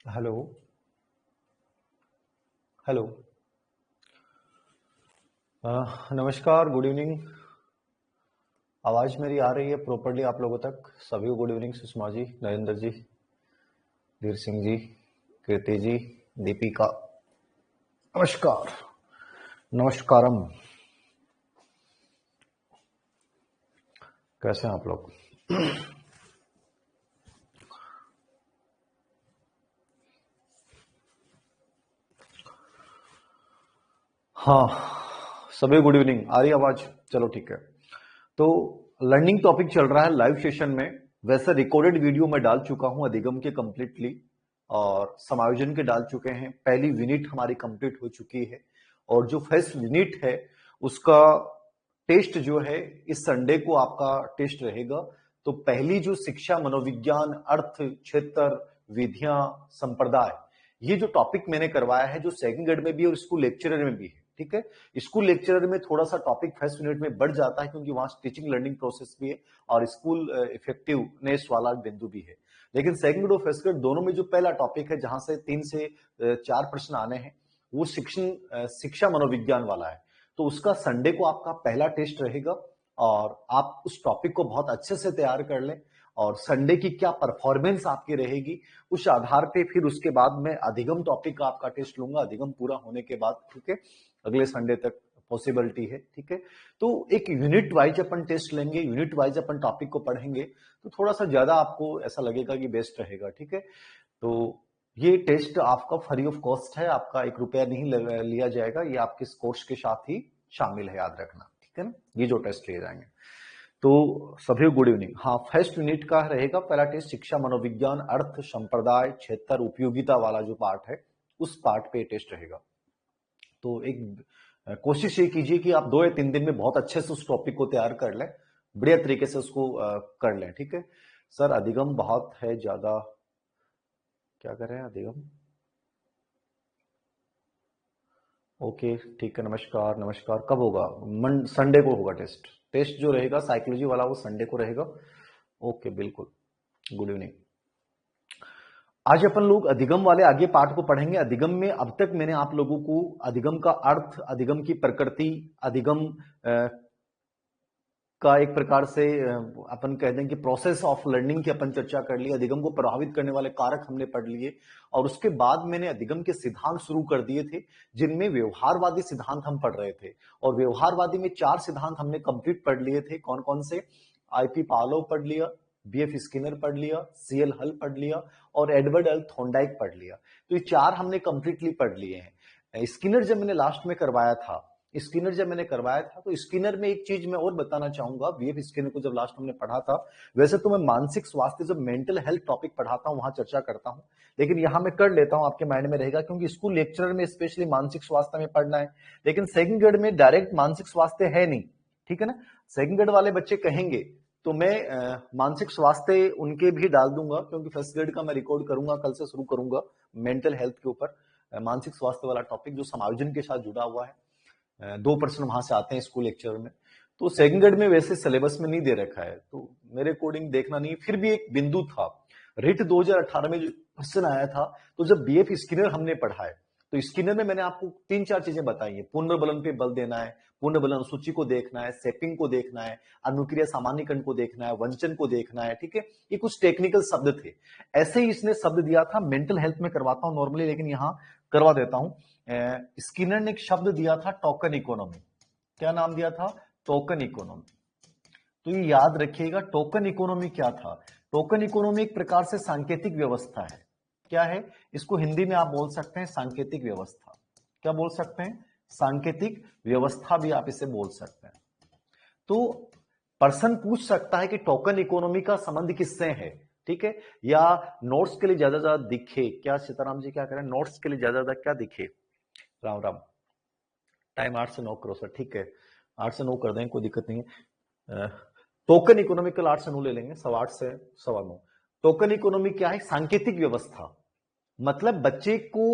Hello. Hello. नमस्कार, good evening. आवाज मेरी आ रही है प्रॉपरली आप लोगों तक? सभी को गुड इवनिंग। सुषमा जी, नरेंद्र जी, वीर सिंह जी, कीर्ति जी, दीपिका, नमस्कार। नमस्कारम। कैसे हैं आप लोग? हाँ, सभी गुड इवनिंग। आ रही आवाज? चलो ठीक है। तो लर्निंग टॉपिक चल रहा है लाइव सेशन में। वैसे रिकॉर्डेड वीडियो मैं डाल चुका हूं अधिगम के कंप्लीटली, और समायोजन के डाल चुके हैं। पहली यूनिट हमारी कंप्लीट हो चुकी है, और जो फर्स्ट यूनिट है उसका टेस्ट जो है इस संडे को आपका टेस्ट रहेगा। तो पहली जो शिक्षा, मनोविज्ञान, अर्थ, क्षेत्र, विधियां, संप्रदाय, ये जो टॉपिक मैंने करवाया है, जो सेकंड ग्रेड में भी है और स्कूल लेक्चरर में भी है। ठीक है। स्कूल लेक्चरर में थोड़ा सा टॉपिक फर्स्ट यूनिट में बढ़ जाता है, क्योंकि वहां टीचिंग लर्निंग प्रोसेस भी है और स्कूल इफेक्टिवनेस वाला बिंदु भी है। लेकिन सेकंड ग्रेड और फर्स्ट ग्रेड दोनों में जो पहला टॉपिक है, जहां से 3 से 4 प्रश्न आने हैं, वो शिक्षा मनोविज्ञान वाला है। तो उसका संडे को आपका पहला टेस्ट रहेगा, और आप उस टॉपिक को बहुत अच्छे से तैयार कर लें। और संडे की क्या परफॉर्मेंस आपकी रहेगी, उस आधार पे फिर उसके बाद मैं अधिगम टॉपिक का आपका टेस्ट लूंगा, अधिगम पूरा होने के बाद। ठीक है, अगले संडे तक पॉसिबिलिटी है। ठीक है। तो एक यूनिट वाइज अपन टेस्ट लेंगे, यूनिट वाइज अपन टॉपिक को पढ़ेंगे, तो थोड़ा सा ज्यादा आपको ऐसा लगेगा कि बेस्ट रहेगा। ठीक है। तो ये टेस्ट आपका फ्री ऑफ कॉस्ट है, आपका 1 रुपया नहीं लिया जाएगा, ये आपके कोर्स के साथ ही शामिल है, याद रखना। ठीक है ना, ये जो टेस्ट लिए जाएंगे। तो सभी गुड इवनिंग। हाँ, फर्स्ट यूनिट का रहेगा पहला टेस्ट, शिक्षा मनोविज्ञान, अर्थ, संप्रदाय, क्षेत्र, उपयोगिता वाला जो पार्ट है, उस पार्ट पे टेस्ट रहेगा। तो एक कोशिश ये कीजिए कि आप 2 या 3 दिन में बहुत अच्छे से उस टॉपिक को तैयार कर लें, बढ़िया तरीके से उसको कर लें। ठीक है। सर अधिगम बहुत है ज्यादा, क्या करें अधिगम? ओके ठीक है, नमस्कार नमस्कार। कब होगा? संडे को होगा टेस्ट। टेस्ट जो रहेगा साइकोलॉजी वाला, वो संडे को रहेगा। ओके, बिल्कुल। Good evening. आज अपन लोग अधिगम वाले आगे पार्ट को पढ़ेंगे। अधिगम में अब तक मैंने आप लोगों को अधिगम का अर्थ, अधिगम की प्रकृति, अधिगम का एक प्रकार से अपन कह दें कि प्रोसेस ऑफ लर्निंग की अपन चर्चा कर ली। अधिगम को प्रभावित करने वाले कारक हमने पढ़ लिए, और उसके बाद मैंने अधिगम के सिद्धांत शुरू कर दिए थे, जिनमें व्यवहारवादी सिद्धांत हम पढ़ रहे थे। और व्यवहारवादी में 4 सिद्धांत हमने कंप्लीट पढ़ लिए थे। कौन कौन से? आईपी पावलोव पढ़ लिया, बीएफ स्किनर पढ़ लिया, सीएल हल पढ़ लिया, और एडवर्ड एल थॉर्नडाइक पढ़ लिया। तो ये 4 हमने कंप्लीटली पढ़ लिए हैं। स्किनर जब मैंने लास्ट में करवाया था, स्किनर जब मैंने करवाया था, तो स्किनर में एक चीज मैं और बताना चाहूंगा। वीएफ स्किनर को जब लास्ट हमने पढ़ा था, वैसे तो मैं मानसिक स्वास्थ्य, जब मेंटल हेल्थ टॉपिक पढ़ाता हूं वहां चर्चा करता हूं, लेकिन यहां मैं कर लेता हूं, आपके माइंड में रहेगा, क्योंकि स्कूल लेक्चरर में स्पेशली मानसिक स्वास्थ्य में पढ़ना है। लेकिन सेकंड ग्रेड में डायरेक्ट मानसिक स्वास्थ्य है नहीं। ठीक है ना। सेकंड ग्रेड वाले बच्चे कहेंगे तो मैं मानसिक स्वास्थ्य उनके भी डाल दूंगा, क्योंकि फर्स्ट ग्रेड का मैं रिकॉर्ड करूंगा, कल से शुरू करूंगा मेंटल हेल्थ के ऊपर। मानसिक स्वास्थ्य वाला टॉपिक जो समायोजन के साथ जुड़ा हुआ है, 2 प्रश्न वहां से आते हैं स्कूल लेक्चर में। तो सेकंड ग्रेड में वैसे सिलेबस में नहीं दे रखा है, तो मेरे अकॉर्डिंग देखना नहीं। फिर भी एक बिंदु था, रिट 2018 में जो क्वेश्चन आया था, तो जब बीएफ स्किनर हमने पढ़ा है, तो स्किनर में मैंने आपको 3-4 चीजें बताई है। पुनर्बलन पे बल देना है, पुनर्बलन अनुसूची को देखना है, सेपिंग को देखना है, अनुक्रिया सामान्यकरण को देखना है, वंचन को देखना है। ठीक है। ये कुछ टेक्निकल शब्द थे। ऐसे ही इसने शब्द दिया था, मेंटल हेल्थ में करवाता हूं नॉर्मली, लेकिन यहां करवा देता हूं। स्किनर ने एक शब्द दिया था, टोकन इकोनॉमी। क्या नाम दिया था? Token economy. तो ये याद रखिएगा, टोकन इकोनॉमी क्या था। टोकन इकोनॉमी एक प्रकार से सांकेतिक व्यवस्था है। क्या है? इसको हिंदी में आप बोल सकते हैं सांकेतिक व्यवस्था। क्या बोल सकते हैं? सांकेतिक व्यवस्था भी आप इसे बोल सकते हैं। तो पर्सन पूछ सकता है कि टोकन इकोनॉमी का संबंध किससे है। ठीक है। या नोट्स के लिए ज्यादा ज्यादा दिखे क्या? सीताराम जी क्या करें? नोट्स के लिए ज्यादा ज्यादा क्या दिखे? राम राम। टाइम 8 से 9 करो सर। ठीक है, 8 से 9 कर देंगे, कोई दिक्कत नहीं है। टोकन इकोनॉमी कल 8 से 9 ले लेंगे, 8:15 से 9:15। टोकन इकोनॉमी क्या है? सांकेतिक व्यवस्था। मतलब बच्चे को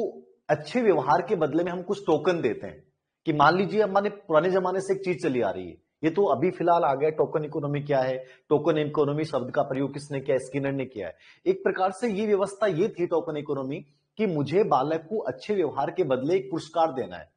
अच्छे व्यवहार के बदले में हम कुछ टोकन देते हैं। कि मान लीजिए हमारे पुराने जमाने से एक चीज चली आ रही है, ये तो अभी फिलहाल आ गया। टोकन इकोनॉमी क्या है? टोकन इकोनॉमी शब्द का प्रयोग किसने किया? स्किनर ने किया है। एक प्रकार से ये व्यवस्था ये थी टोकन इकोनॉमी, कि मुझे बालक को अच्छे व्यवहार के बदले एक पुरस्कार देना है।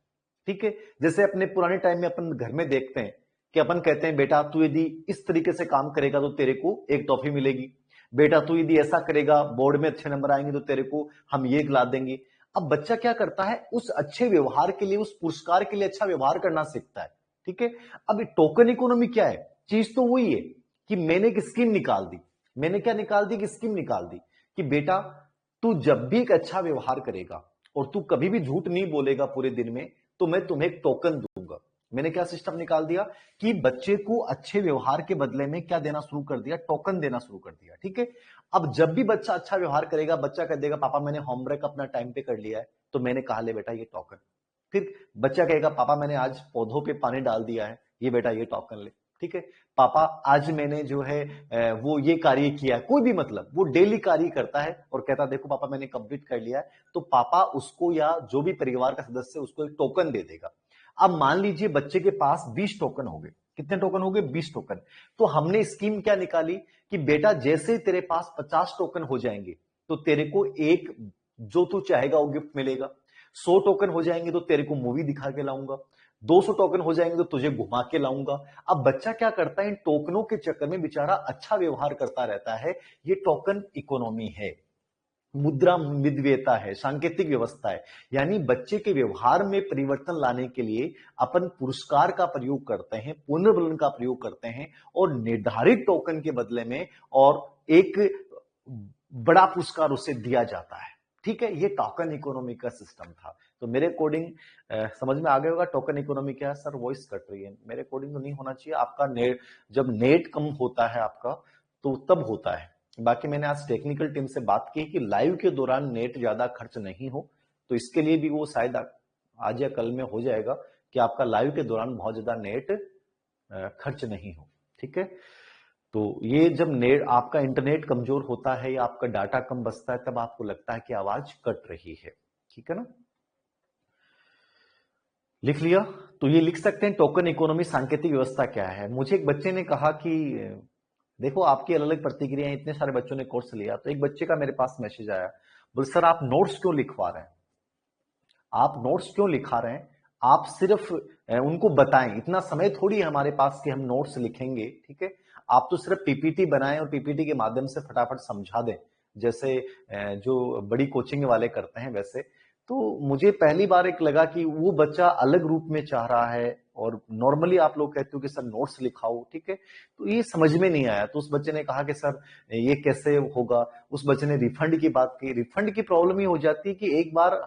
ठीक है, जैसे अपने पुराने टाइम में अपन घर में देखते हैं कि अपन कहते हैं बेटा तू यदि इस तरीके से काम करेगा तो तेरे को एक टॉफी मिलेगी, बेटा तू यदि ऐसा करेगा बोर्ड में अच्छे नंबर आएंगे तो तेरे को हम ये ला देंगे। अब बच्चा क्या करता है, उस अच्छे व्यवहार के लिए, उस पुरस्कार के लिए अच्छा व्यवहार करना सीखता है। ठीक है, अब टोकन इकोनॉमी क्या है, चीज तो वही है कि मैंने एक स्कीम निकाल दी, मैंने क्या निकाल दी, कि स्कीम निकाल दी कि बेटा तू जब भी एक अच्छा व्यवहार करेगा और तू कभी भी झूठ नहीं बोलेगा पूरे दिन में, तो मैं तुम्हें एक टोकन दूंगा। मैंने क्या सिस्टम निकाल दिया कि बच्चे को अच्छे व्यवहार के बदले में क्या देना शुरू कर दिया, टोकन देना शुरू कर दिया। ठीक है, अब जब भी बच्चा अच्छा व्यवहार करेगा, बच्चा कह देगा पापा मैंने होमवर्क अपना टाइम पे कर लिया है, तो मैंने कहा ले बेटा ये टोकन। फिर बच्चा कहेगा पापा मैंने आज पौधों पे पानी डाल दिया है, ये बेटा ये टोकन ले। ठीक है, पापा आज मैंने जो है वो ये कार्य किया है, कोई भी मतलब वो डेली कार्य करता है और कहता देखो पापा मैंने कंप्लीट कर लिया है, तो पापा उसको या जो भी परिवार का सदस्य है उसको एक टोकन दे देगा। अब मान लीजिए बच्चे के पास 20 टोकन हो गए, कितने टोकन हो गए, 20 टोकन। तो हमने स्कीम क्या निकाली कि बेटा जैसे तेरे पास 50 टोकन हो जाएंगे तो तेरे को एक जो तू चाहेगा वो गिफ्ट मिलेगा, 100 टोकन हो जाएंगे तो तेरे को मूवी दिखा के लाऊंगा, 200 टोकन हो जाएंगे तो तुझे घुमा के लाऊंगा। अब बच्चा क्या करता है, इन टोकनों के चक्कर में बेचारा अच्छा व्यवहार करता रहता है। ये टोकन इकोनॉमी है, मुद्रा विद्वेता है, सांकेतिक व्यवस्था है। यानी बच्चे के व्यवहार में परिवर्तन लाने के लिए अपन पुरस्कार का प्रयोग करते हैं, पुनर्बलन का प्रयोग करते हैं और निर्धारित टोकन के बदले में और एक बड़ा पुरस्कार उसे दिया जाता है। ठीक है, ये टोकन इकोनॉमी का सिस्टम था। तो मेरे अकॉर्डिंग समझ में आ गया होगा टोकन इकोनॉमी क्या है। सर वॉइस कट रही है, मेरे अकॉर्डिंग तो नहीं होना चाहिए। आपका नेट, जब नेट कम होता है आपका तो तब होता है। बाकी मैंने आज टेक्निकल टीम से बात की कि लाइव के दौरान नेट ज्यादा खर्च नहीं हो, तो इसके लिए भी वो शायद आज या कल में हो जाएगा कि आपका लाइव के दौरान बहुत ज्यादा नेट खर्च नहीं हो। ठीक है, तो ये जब नेट आपका इंटरनेट कमजोर होता है या आपका डाटा कम बचता है तब आपको लगता है कि आवाज कट रही है। ठीक है ना, लिख लिया? तो ये लिख सकते हैं टोकन इकोनॉमी सांकेतिक व्यवस्था क्या है। मुझे एक बच्चे ने कहा कि देखो आपकी अलग अलग प्रतिक्रियाएं, इतने सारे बच्चों ने कोर्स लिया, तो एक बच्चे का मेरे पास मैसेज आया, बोले सर आप नोट्स क्यों लिखवा रहे हैं, आप नोट्स क्यों लिखा रहे हैं, आप सिर्फ उनको बताएं, इतना समय थोड़ी है हमारे पास कि हम नोट्स लिखेंगे। ठीक है, आप तो सिर्फ पीपीटी बनाएं और पीपीटी के माध्यम से फटाफट समझा दें, जैसे जो बड़ी कोचिंग वाले करते हैं वैसे। तो मुझे पहली बार एक लगा कि वो बच्चा अलग रूप में चाह रहा है और नॉर्मली आप लोग कहते हो कि सर नोट्स लिखाओ। ठीक है, तो ये समझ में नहीं आया। तो उस बच्चे ने कहा कि सर ये कैसे होगा, उस बच्चे ने रिफंड की बात की। रिफंड की प्रॉब्लम ये हो जाती है कि एक बार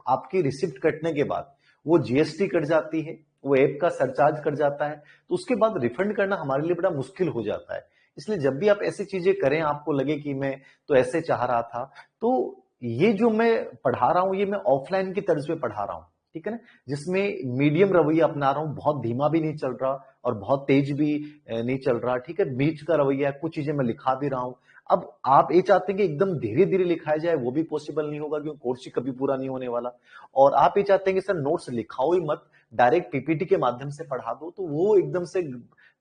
आपकी रिसिप्ट कटने के बाद वो जीएसटी कट जाती है, वो ऐप का सरचार्ज कट जाता है, तो उसके बाद रिफंड करना हमारे लिए बड़ा मुश्किल हो जाता है। इसलिए जब भी आप ऐसी चीजें करें, आपको लगे कि मैं तो ऐसे चाह रहा था, तो ये जो मैं पढ़ा रहा हूं ये मैं ऑफलाइन की तर्ज पे पढ़ा रहा हूं। ठीक है ना, जिसमें मीडियम रवैया अपना रहा हूं, बहुत धीमा भी नहीं चल रहा और बहुत तेज भी नहीं चल रहा। ठीक है, बीच का रवैया, कुछ चीजें मैं लिखा भी रहा हूं। अब आप ये चाहते हैं कि एकदम धीरे धीरे लिखाया जाए, वो भी पॉसिबल नहीं होगा क्योंकि कोर्स ही कभी पूरा नहीं होने वाला। और आप ये चाहते हैं कि सर नोट्स लिखाओ ही मत, डायरेक्ट पीपीटी के माध्यम से पढ़ा दो, तो वो एकदम से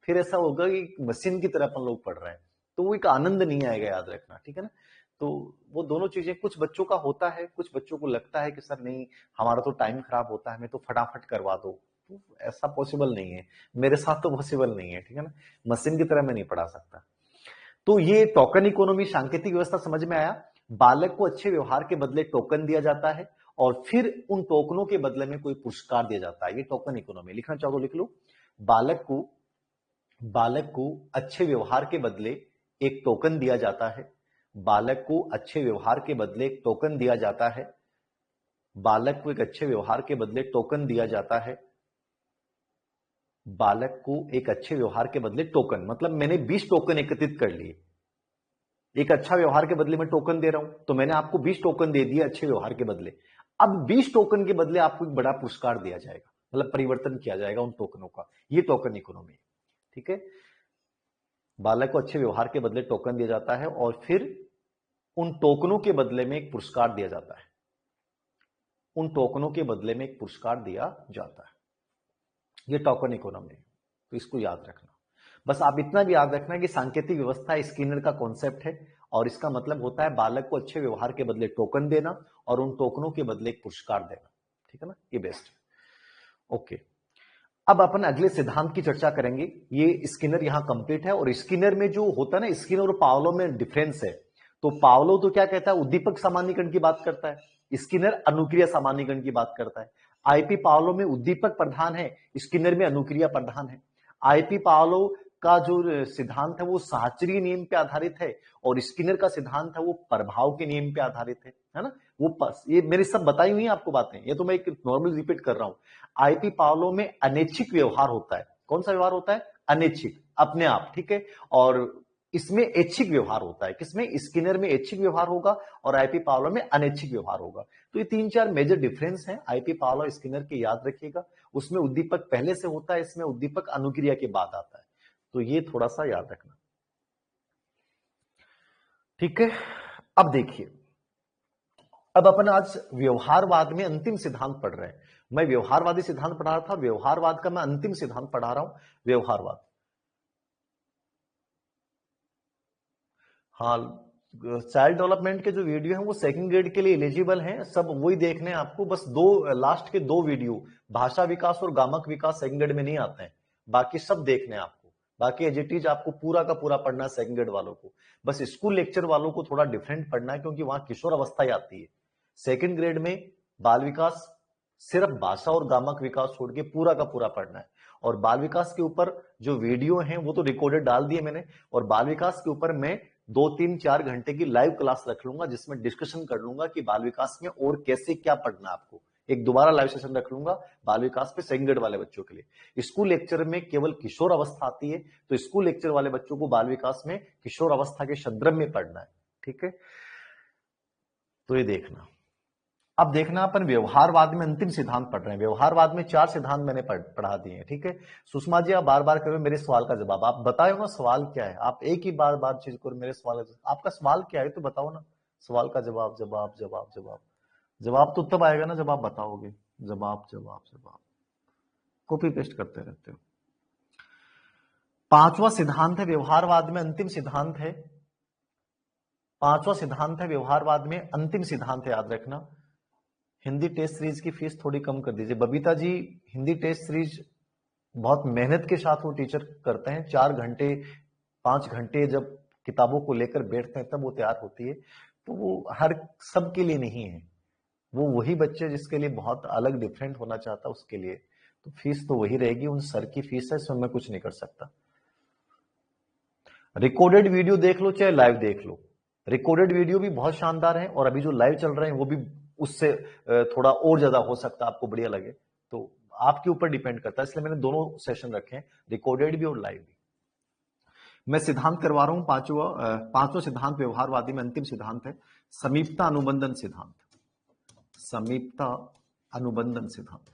फिर ऐसा होगा कि मशीन की तरह अपन लोग पढ़ रहे हैं, तो वो एक आनंद नहीं आएगा, याद रखना। ठीक है ना, तो वो दोनों चीजें कुछ बच्चों का होता है, कुछ बच्चों को लगता है कि सर नहीं हमारा तो टाइम खराब होता है, मैं तो फटाफट करवा दो। तो ऐसा पॉसिबल नहीं है, मेरे साथ तो पॉसिबल नहीं है। ठीक है ना, मशीन की तरह मैं नहीं पढ़ा सकता। तो ये टोकन इकोनॉमी सांकेतिक व्यवस्था समझ में आया। बालक को अच्छे व्यवहार के बदले टोकन दिया जाता है और फिर उन टोकनों के बदले में कोई पुरस्कार दिया जाता है, ये टोकन इकोनॉमी। लिखना चाहो तो लिख लो। बालक को अच्छे व्यवहार के बदले एक टोकन दिया जाता है, बालक को अच्छे व्यवहार के बदले एक टोकन दिया जाता है, बालक को एक अच्छे व्यवहार के बदले टोकन दिया जाता है, बालक को एक अच्छे व्यवहार के बदले टोकन, मतलब मैंने 20 टोकन एकत्रित कर लिए, एक अच्छा व्यवहार के बदले में टोकन दे रहा हूं, तो मैंने आपको 20 टोकन दे दिए अच्छे व्यवहार के बदले। अब 20 टोकन के बदले आपको एक बड़ा पुरस्कार दिया जाएगा, मतलब परिवर्तन किया जाएगा उन टोकनों का, ये टोकन इकोनॉमी। ठीक है, बालक को अच्छे व्यवहार के बदले टोकन दिया जाता है और फिर उन टोकनों के बदले में एक पुरस्कार दिया जाता है, उन टोकनों के बदले में एक पुरस्कार दिया जाता है, ये टोकन इकोनॉमी। तो इसको याद रखना, बस आप इतना भी याद रखना कि सांकेतिक व्यवस्था स्किनर का कॉन्सेप्ट है और इसका मतलब होता है बालक को अच्छे व्यवहार के बदले टोकन देना और उन टोकनों के बदले एक पुरस्कार देना। ठीक है ना, ये बेस्ट है। ओके, अब अपन अगले सिद्धांत की चर्चा करेंगे। ये स्किनर यहां कंप्लीट है, और स्किनर में जो होता है ना, स्किनर और पावलो में डिफरेंस है। तो पावलो तो क्या कहता है, उद्दीपक सामान्यीकरण की बात करता है, स्किनर अनुक्रिया सामान्यीकरण की बात करता है। आईपी पावलो में उद्दीपक प्रधान है, स्किनर में अनुक्रिया प्रधान है। आईपी पावलो का जो सिद्धांत है वो साहचर्य नियम पे आधारित है, और स्किनर का सिद्धांत है वो प्रभाव के नियम पे आधारित है ना। वो ये मेरी सब बताई हुई है आपको बातें, ये तो मैं एक नॉर्मल रिपीट कर रहा हूं। आईपी पावलो में अनैच्छिक व्यवहार होता है। कौन सा व्यवहार होता है, अनैच्छिक, अपने आप, ठीक है। और इसमें ऐच्छिक व्यवहार होता है, किसमें, स्किनर में ऐच्छिक व्यवहार होगा और आईपी पावलो में अनैच्छिक व्यवहार होगा। तो ये 3-4 मेजर डिफरेंस है आईपी पावलो स्किनर के, याद रखिएगा। उसमें उद्दीपक पहले से होता है, इसमें उद्दीपक अनुक्रिया के बाद आता है, तो ये थोड़ा सा याद रखना। ठीक है, अब देखिए, अब अपन आज व्यवहारवाद में अंतिम सिद्धांत पढ़ रहे हैं। मैं व्यवहारवादी सिद्धांत पढ़ा रहा था, व्यवहारवाद का मैं अंतिम सिद्धांत पढ़ा रहा हूं, व्यवहारवाद। हाँ, चाइल्ड डेवलपमेंट के जो वीडियो हैं वो सेकंड ग्रेड के लिए एलिजिबल हैं, सब वही देखने हैं आपको। बस लास्ट के 2 वीडियो, भाषा विकास और गामक विकास, सेकंड ग्रेड में नहीं आते हैं, बाकी सब देखने हैं आपको। बाकी एज इट इज आपको पूरा का पूरा पढ़ना है सेकंड ग्रेड वालों को। बस स्कूल लेक्चर वालों को थोड़ा डिफरेंट पढ़ना है, क्योंकि वहां किशोर अवस्था ही आती है। सेकंड ग्रेड में बाल विकास, सिर्फ भाषा और गामक विकास छोड़ के पूरा का पूरा पढ़ना है। और बाल विकास के ऊपर जो वीडियो हैं वो तो रिकॉर्डेड डाल दिए मैंने, और बाल विकास के ऊपर मैं 2-3-4 घंटे की लाइव क्लास रख लूंगा, जिसमें डिस्कशन कर लूंगा कि बाल विकास में और कैसे क्या पढ़ना है आपको। एक दोबारा लाइव सेशन रख लूंगा बाल विकास पे सेकंड ग्रेड वाले बच्चों के लिए। स्कूल लेक्चर में केवल किशोर अवस्था आती है, तो स्कूल लेक्चर वाले बच्चों को बाल विकास में किशोर अवस्था के संदर्भ में पढ़ना है। ठीक है, तो ये देखना। अब देखना, अपन व्यवहारवाद में अंतिम सिद्धांत पढ़ रहे हैं। व्यवहारवाद में 4 सिद्धांत मैंने पढ़ा दिए हैं। ठीक है, सुषमा जी आप बार बार करो मेरे सवाल का जवाब, आप बताओ ना सवाल क्या है। आप एक ही बार बार चीज करो, मेरे सवाल आपका सवाल क्या है तो बताओ ना। सवाल का जवाब, जवाब, जवाब, जवाब। जवाब तो तब आएगा ना जब आप बताओगे। जवाब, जवाब, जवाब, कॉपी पेस्ट करते रहते हो। 5वां सिद्धांत है व्यवहारवाद में, अंतिम सिद्धांत है। 5वां सिद्धांत है व्यवहारवाद में, अंतिम सिद्धांत है, याद रखना। हिंदी टेस्ट सीरीज की फीस थोड़ी कम कर दीजिए। बबीता जी, हिंदी टेस्ट सीरीज बहुत मेहनत के साथ वो टीचर करते हैं, 4 घंटे 5 घंटे जब किताबों को लेकर बैठते हैं तब वो तैयार होती है। तो वो हर सब के लिए नहीं है, वो वही बच्चे जिसके लिए बहुत अलग डिफरेंट होना चाहता उसके लिए, तो फीस तो वही रहेगी, उन सर की फीस है, इसमें मैं कुछ नहीं कर सकता। रिकॉर्डेड वीडियो देख लो चाहे लाइव देख लो, रिकॉर्डेड वीडियो भी बहुत शानदार है, और अभी जो लाइव चल रहे हैं वो भी उससे थोड़ा और ज्यादा हो सकता है, आपको बढ़िया लगे तो आपके ऊपर डिपेंड करता है। इसलिए मैंने दोनों सेशन रखे हैं, रिकॉर्डेड भी और लाइव भी। मैं सिद्धांत करवा रहा हूं पांचवा सिद्धांत व्यवहारवादी में अंतिम सिद्धांत है समीपता अनुबंधन सिद्धांत। समीपता अनुबंधन सिद्धांत।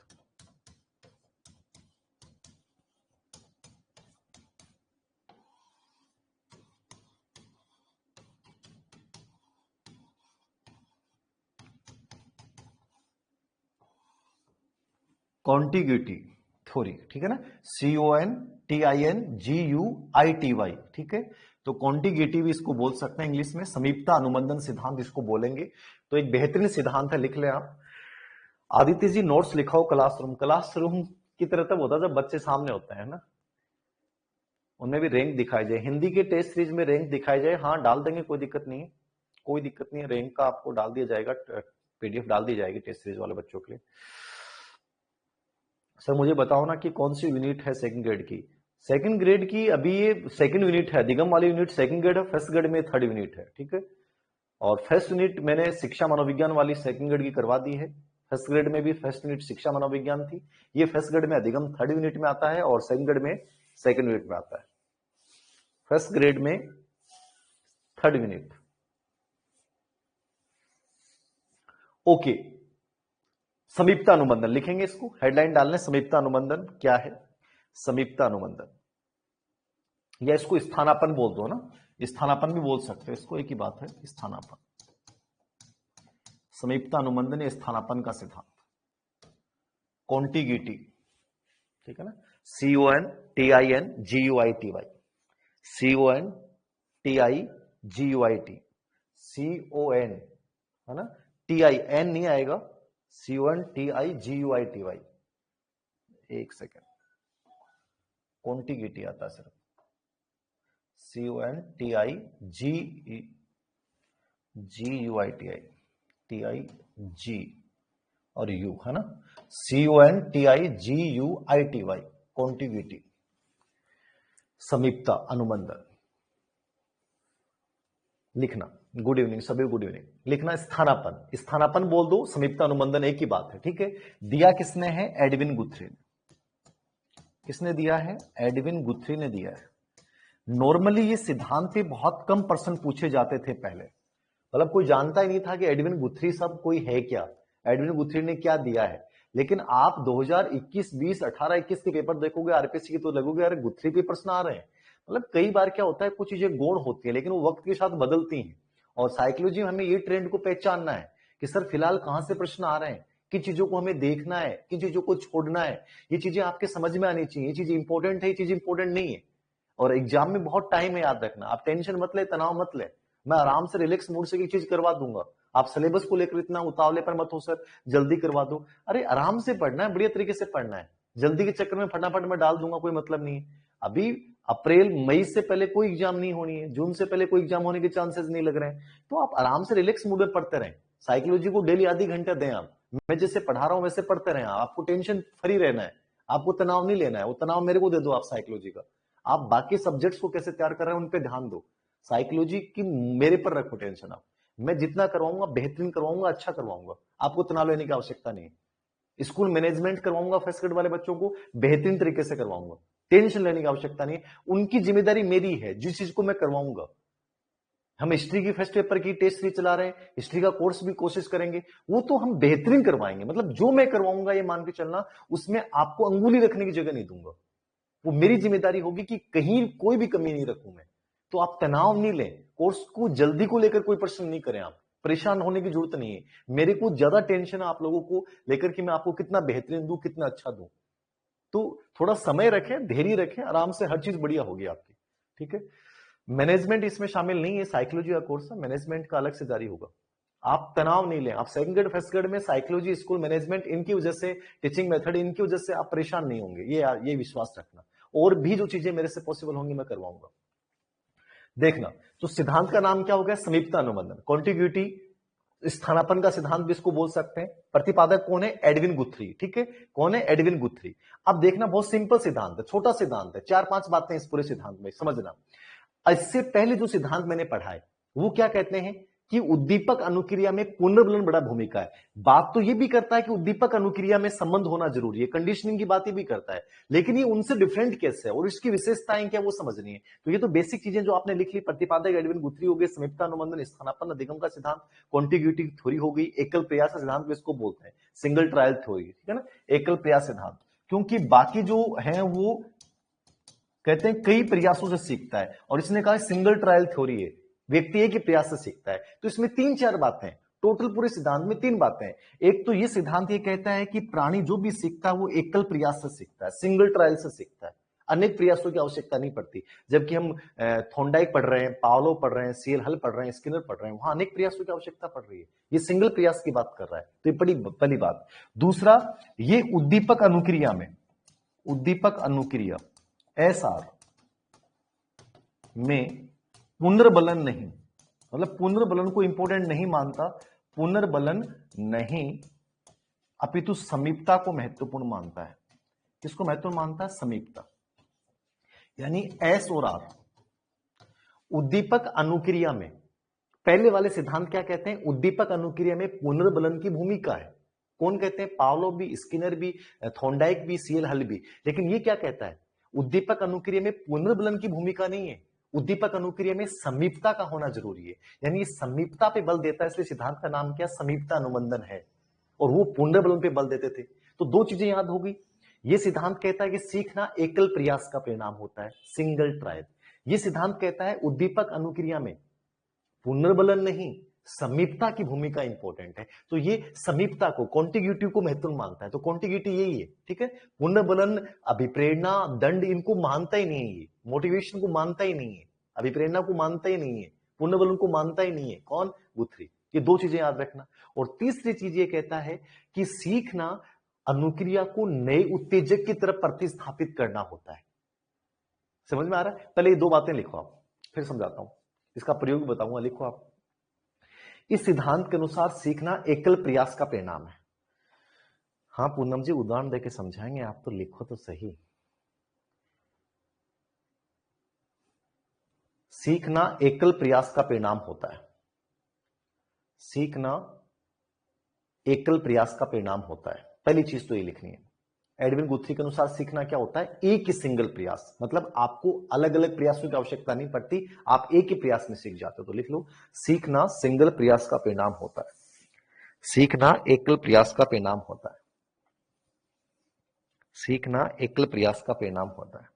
कॉन्टिग्यूटी थ्योरी, ठीक है ना, CONTINGUITY, ठीक है। तो कॉन्टिग्यूटी भी इसको बोल सकते हैं इंग्लिश में, समीपता अनुबंधन सिद्धांत इसको बोलेंगे। तो एक बेहतरीन सिद्धांत है, लिख ले आप। आदित्य जी नोट्स लिखाओ। क्लासरूम की तरह तब होता जब बच्चे सामने होते हैं ना, उनमें भी रैंक दिखाई जाए, हिंदी के टेस्ट सीरीज में रैंक दिखाई जाए। हाँ डाल देंगे, कोई दिक्कत नहीं है, कोई दिक्कत नहीं है, रैंक का आपको डाल दिया जाएगा, PDF डाल दी जाएगी टेस्ट सीरीज वाले बच्चों के लिए। सर मुझे बताओ ना कि कौन सी यूनिट है सेकंड ग्रेड की। सेकंड ग्रेड की अभी ये सेकंड यूनिट है, अधिगम वाली यूनिट सेकंड ग्रेड है, फर्स्ट ग्रेड में थर्ड यूनिट है, ठीक है। और फर्स्ट यूनिट मैंने शिक्षा मनोविज्ञान वाली सेकंड ग्रेड की करवा दी है। फर्स्ट ग्रेड में भी फर्स्ट यूनिट शिक्षा मनोविज्ञान थी, ये फर्स्ट ग्रेड में अधिगम थर्ड यूनिट में आता है, और सेकंड ग्रेड में सेकंड यूनिट में आता है। फर्स्ट ग्रेड में थर्ड यूनिट। ओके, समीपता अनुबंधन लिखेंगे, इसको हेडलाइन डालने, समीपता अनुबंधन क्या है। समीपता अनुबंधन, या इसको स्थानापन बोल दो ना, स्थानापन भी बोल सकते हो इसको, एक ही बात है, स्थानापन। समीपता अनुबंधन या स्थानापन का सिद्धांत। कॉन्टिग्यूटी, ठीक है ना, CONTINGUITY, CONTIGUITY। GUIT, CON, है ना, TI, N नहीं आएगा, CONTIGUITY। एक सेकेंड, कॉन्टिगिटी आता है सिर्फ, CONTIGUITI, TIG और U, है ना, CONTIGUITY, कॉन्टिगिटी, समीपता, अनुबंधन। लिखना, गुड इवनिंग सभी, गुड इवनिंग। लिखना स्थानापन्न, स्थानापन्न बोल दो, समीपता अनुबंधन एक ही बात है, ठीक है। दिया किसने है? एडविन गुथ्री ने। किसने दिया है? एडविन गुथ्री ने दिया है। नॉर्मली ये सिद्धांत पे बहुत कम पर्सन पूछे जाते थे पहले, मतलब कोई जानता ही नहीं था कि एडविन गुथ्री सब कोई है क्या, एडविन गुथ्री ने क्या दिया है। लेकिन आप 2021, 20, 18, 21 के पेपर देखोगे आरपीएससी के, तो लगोगे अरे गुथ्री पे प्रश्न आ रहे हैं। मतलब कई बार क्या होता है, कुछ चीजें गौण होती है लेकिन वो वक्त के साथ बदलती हैं। और साइकोलॉजी में हमें ये ट्रेंड को पहचानना है कि सर फिलहाल कहां से प्रश्न आ रहे हैं, किन चीजों को हमें देखना है, किन चीजों को छोड़ना है। ये चीजें आपके समझ में आनी चाहिए, ये चीज इंपॉर्टेंट है, ये चीज इंपॉर्टेंट नहीं है। और एग्जाम में बहुत टाइम है, याद रखना। आप टेंशन मत ले, तनाव मत ले, मैं आराम से रिलैक्स मूड से एक चीज करवा दूंगा। आप सिलेबस को लेकर इतना उतावले पर मत हो सर जल्दी करवा दो, अरे आराम से पढ़ना है, बढ़िया तरीके से पढ़ना है। जल्दी के चक्कर में फटाफट में डाल दूंगा, कोई मतलब नहीं है। अभी अप्रैल मई से पहले कोई एग्जाम नहीं होनी है, जून से पहले कोई एग्जाम होने के चांसेस नहीं लग रहे हैं। तो आप आराम से रिलैक्स मूड में पढ़ते रहें। साइकोलॉजी को डेली आधी घंटा दें आप, मैं जैसे पढ़ा रहा हूं वैसे पढ़ते रहें। आपको टेंशन फ्री रहना है, आपको तनाव नहीं लेना है, वो तनाव मेरे को दे दो आप साइकोलॉजी का। आप बाकी सब्जेक्ट्स को कैसे तैयार कर रहे हैं उन पे ध्यान दो, साइकोलॉजी की मेरे पर रखो टेंशन आप। मैं जितना करवाऊंगा बेहतरीन करवाऊंगा, अच्छा करवाऊंगा, आपको तनाव लेने की आवश्यकता नहीं है। स्कूल मैनेजमेंट करवाऊंगा फर्स्ट ग्रेड वाले बच्चों को, बेहतरीन तरीके से करवाऊंगा, टेंशन लेने की आवश्यकता नहीं है। उनकी जिम्मेदारी मेरी है, जिस चीज को मैं करवाऊंगा। हम हिस्ट्री की फर्स्ट पेपर की टेस्ट सीरीज चला रहे हैं, हिस्ट्री का कोर्स भी कोशिश करेंगे, वो तो हम बेहतरीन करवाएंगे। मतलब जो मैं करवाऊंगा ये मान के चलना, उसमें आपको अंगुली रखने की जगह नहीं दूंगा। वो मेरी जिम्मेदारी होगी कि कहीं कोई भी कमी नहीं रखूं मैं। तो आप तनाव नहीं लें, कोर्स को जल्दी को लेकर कोई प्रश्न नहीं करें, आप परेशान होने की जरूरत नहीं है। मेरे को ज्यादा टेंशन है आप लोगों को लेकर कि मैं आपको कितना बेहतरीन दूं, कितना अच्छा दूं। तो थोड़ा समय रखें, धैर्य रखें, आराम से हर चीज बढ़िया होगी आपकी, ठीक है। मैनेजमेंट इसमें शामिल नहीं है, साइकोलॉजी का कोर्स है, मैनेजमेंट का अलग से जारी होगा। आप तनाव नहीं लें, आप सेकंड ग्रेड फर्स्ट ग्रेड में साइकोलॉजी, स्कूल मैनेजमेंट, इनकी वजह से, टीचिंग मेथड, इनकी वजह से आप परेशान नहीं होंगे, ये विश्वास रखना। और भी जो चीजें मेरे से पॉसिबल होंगी मैं करवाऊंगा। देखना, तो सिद्धांत का नाम क्या हो गया? समीपता अनुबंधन, कॉन्टिग्यूटी, स्थानापन्न का सिद्धांत भी इसको बोल सकते हैं। प्रतिपादक कौन है? एडविन गुथ्री, ठीक है। कौन है? एडविन गुथ्री। अब देखना, बहुत सिंपल सिद्धांत है, छोटा सिद्धांत है, 4-5 बातें इस पूरे सिद्धांत में समझना। इससे पहले जो सिद्धांत मैंने पढ़ा है वो क्या कहते हैं कि उद्दीपक अनुक्रिया में पुनर्बलन बड़ा भूमिका है। बात तो ये भी करता है कि उद्दीपक अनुक्रिया में संबंध होना जरूरी है, कंडीशनिंग की बात ये भी करता है, लेकिन ये उनसे डिफरेंट कैसे है और इसकी विशेषताएं क्या वो समझनी है। तो ये तो बेसिक चीजें जो आपने लिख ली, प्रतिपादक एडविन गुथ्री हो गई, समीपता अनुबंधन, स्थानापन्न अधिगम का सिद्धांत, कॉन्टिग्यूटी थ्योरी हो गई, एकल प्रयास सिद्धांत भी इसको बोलते हैं, सिंगल ट्रायल थ्योरी, ठीक है ना, एकल प्रयास सिद्धांत। क्योंकि बाकी जो है वो कहते हैं कई प्रयासों से सीखता है, और इसने कहा सिंगल ट्रायल थ्योरी है, व्यक्ति एक ही प्रयास से सीखता है। तो इसमें 3-4 बातें हैं, टोटल पूरे सिद्धांत में 3 बातें हैं। एक तो ये सिद्धांत ये कहता है कि प्राणी जो भी सीखता है वो एकल प्रयास से सीखता है, सिंगल ट्रायल से सीखता है, अनेक प्रयासों की आवश्यकता नहीं पड़ती। जबकि हम थॉर्नडाइक पढ़ रहे हैं, पावलोव पढ़ रहे हैं, सीएल हल पढ़ रहे हैं, स्किनर पढ़ रहे हैं, वहां अनेक प्रयासों की आवश्यकता पड़ रही है। ये सिंगल प्रयास की बात कर रहा है, तो ये बड़ी पहली बात। दूसरा, ये उद्दीपक अनुक्रिया में, उद्दीपक अनुक्रिया एसआर में पुनर्बलन नहीं, मतलब पुनर्बलन को इंपॉर्टेंट नहीं मानता, पुनर्बलन नहीं, अपितु समीपता को महत्वपूर्ण मानता है। किसको महत्वपूर्ण मानता है? समीपता। यानी एस और आर उद्दीपक अनुक्रिया में, पहले वाले सिद्धांत क्या कहते हैं? उद्दीपक अनुक्रिया में पुनर्बलन की भूमिका है। कौन कहते हैं? पावलोव भी, स्किनर भी, थॉर्नडाइक भी, सीएल हल भी। लेकिन ये क्या कहता है? उद्दीपक अनुक्रिया में पुनर्बलन की भूमिका नहीं है, उद्दीपक अनुक्रिया में समीपता का होना जरूरी है। यानी ये समीपता पे बल देता है, इसलिए सिद्धांत का नाम क्या? समीपता अनुबंधन है। और वो पुनर्बलन पे बल देते थे। तो 2 चीजें याद होगी। ये सिद्धांत कहता है कि सीखना एकल प्रयास का परिणाम होता है, सिंगल ट्रायल। ये सिद्धांत कहता है उद्दीपक अनुक्रिया में पुनर्बलन नहीं, समीपता की भूमिका इंपॉर्टेंट है। तो ये समीपता को, कॉन्टिग्यूटी को महत्वपूर्ण मानता है। तो कॉन्टिग्यूटी यही है, ठीक है। पुनर्बलन, अभिप्रेरणा, दंड, इनको मानता ही नहीं है, मोटिवेशन को मानता ही नहीं है, अभिप्रेरणा को मानता ही नहीं है, पूर्ण बल उनको मानता ही नहीं है। कौन? गुथरी। ये दो चीजें याद रखना। और तीसरी चीज ये कहता है कि सीखना अनुक्रिया को नए उत्तेजक की तरफ प्रतिस्थापित करना होता है। समझ में आ रहा है? पहले ये दो बातें लिखो आप, फिर समझाता हूं, इसका प्रयोग बताऊंगा। लिखो आप, इस सिद्धांत के अनुसार सीखना एकल प्रयास का परिणाम है। हाँ पूनम जी, उदाहरण देके समझाएंगे, आप तो लिखो तो सही। सीखना एकल प्रयास का परिणाम होता है। सीखना एकल प्रयास का परिणाम होता है, पहली चीज तो ये लिखनी है। एडविन गुथरी के अनुसार सीखना क्या होता है? एक ही सिंगल प्रयास, मतलब आपको अलग अलग प्रयासों की आवश्यकता नहीं पड़ती, आप एक ही प्रयास में सीख जाते हो। तो लिख लो, सीखना सिंगल प्रयास का परिणाम होता है। सीखना एकल प्रयास का परिणाम होता है। सीखना एकल प्रयास का परिणाम होता है।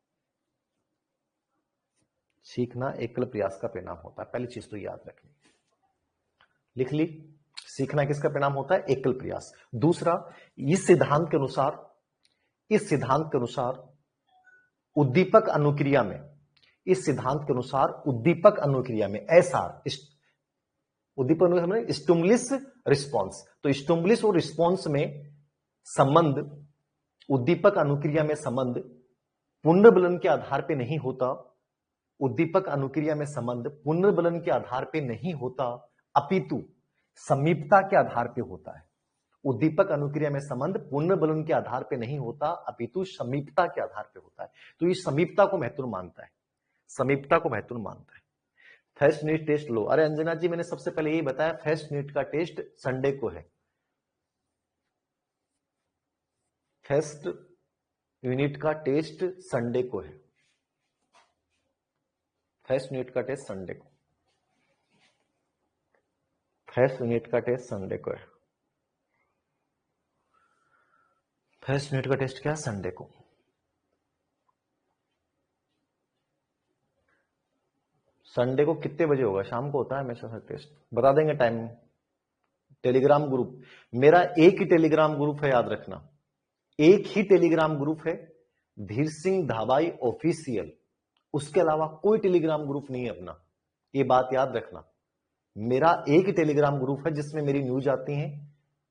सीखना एकल प्रयास का परिणाम होता है, पहली चीज तो याद रखनी। लिख ली, सीखना किसका परिणाम होता है? एकल प्रयास। दूसरा, इस सिद्धांत के अनुसार, इस सिद्धांत के अनुसार उद्दीपक अनुक्रिया में, इस सिद्धांत के अनुसार उद्दीपक अनुक्रिया में एसआर, उद्दीपक अनुक्रिया में स्टिमुलस रिस्पॉन्स, तो स्टिमुलस और रिस्पॉन्स में संबंध, उद्दीपक अनुक्रिया में संबंध पुनर्बलन के आधार पर नहीं होता। उद्दीपक अनुक्रिया में संबंध पुनर्बलन के आधार पर नहीं होता, अपितु समीपता के आधार पर होता है। उद्दीपक अनुक्रिया में संबंध पुनर्बलन के आधार पर नहीं होता, अपितु समीपता के आधार पर होता है। तो इस समीपता को महत्वपूर्ण मानता है, समीपता को महत्वपूर्ण मानता है। फर्स्ट यूनिट टेस्ट लो। अरे अंजना जी, मैंने सबसे पहले यही बताया, फर्स्ट यूनिट का टेस्ट संडे को है। फर्स्ट यूनिट का टेस्ट संडे को है। फर्स्ट यूनिट का टेस्ट संडे को, फर्स्ट यूनिट का टेस्ट संडे को है। फर्स्ट यूनिट का टेस्ट क्या है? संडे को। संडे को कितने बजे होगा? शाम को होता है हमेशा सर टेस्ट, बता देंगे टाइम। टेलीग्राम ग्रुप, मेरा एक ही टेलीग्राम ग्रुप है, याद रखना, एक ही टेलीग्राम ग्रुप है, धीर सिंह धाबाई ऑफिशियल। उसके अलावा कोई टेलीग्राम ग्रुप नहीं है अपना, ये बात याद रखना। मेरा एक टेलीग्राम ग्रुप है जिसमें मेरी न्यूज आती है,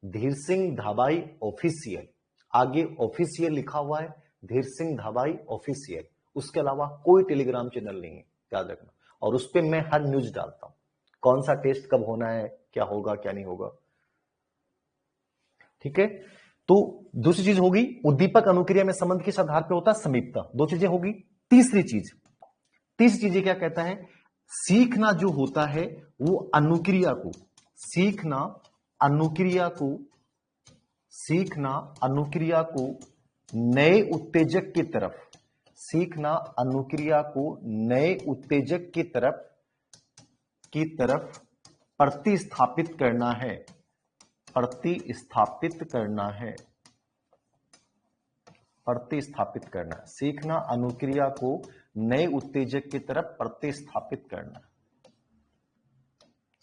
धीर सिंह धाबाई ऑफिशियल, आगे ऑफिशियल लिखा हुआ है, धीर सिंह धाबाई ऑफिशियल। उसके अलावा कोई टेलीग्राम चैनल नहीं है, याद रखना। और उस पर मैं हर न्यूज डालता हूं, कौन सा टेस्ट कब होना है, क्या होगा क्या नहीं होगा, ठीक है। तो दूसरी चीज होगी, उद्दीपक अनुक्रिया में संबंध किस आधार पर होता है? समीपता। दो चीजें होगी। तीसरी चीज क्या कहता है? सीखना जो होता है वो अनुक्रिया को, सीखना अनुक्रिया को नए उत्तेजक की तरफ, सीखना अनुक्रिया को नए उत्तेजक की तरफ प्रतिस्थापित करना है, प्रतिस्थापित करना है। सीखना अनुक्रिया को नए उत्तेजक की तरफ प्रतिस्थापित करना।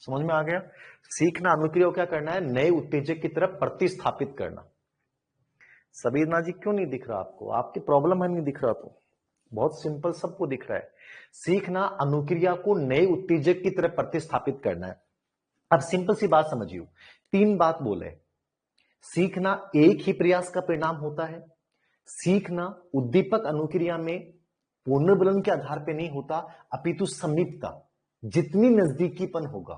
समझ में आ गया? सीखना अनुक्रिया को क्या करना है? नए उत्तेजक की तरफ प्रतिस्थापित करना। सबीरना जी क्यों नहीं दिख रहा आपको? आपकी प्रॉब्लम है, नहीं दिख रहा तो बहुत सिंपल, सबको दिख रहा है। सीखना अनुक्रिया को नए उत्तेजक की तरफ प्रतिस्थापित करना है। अब सिंपल सी बात समझिए, तीन बात बोले। सीखना एक ही प्रयास का परिणाम होता है, सीखना उद्दीपक अनुक्रिया में पुनर्बलन के आधार पर नहीं होता, अपितु समीपता, जितनी नजदीकीपन होगा,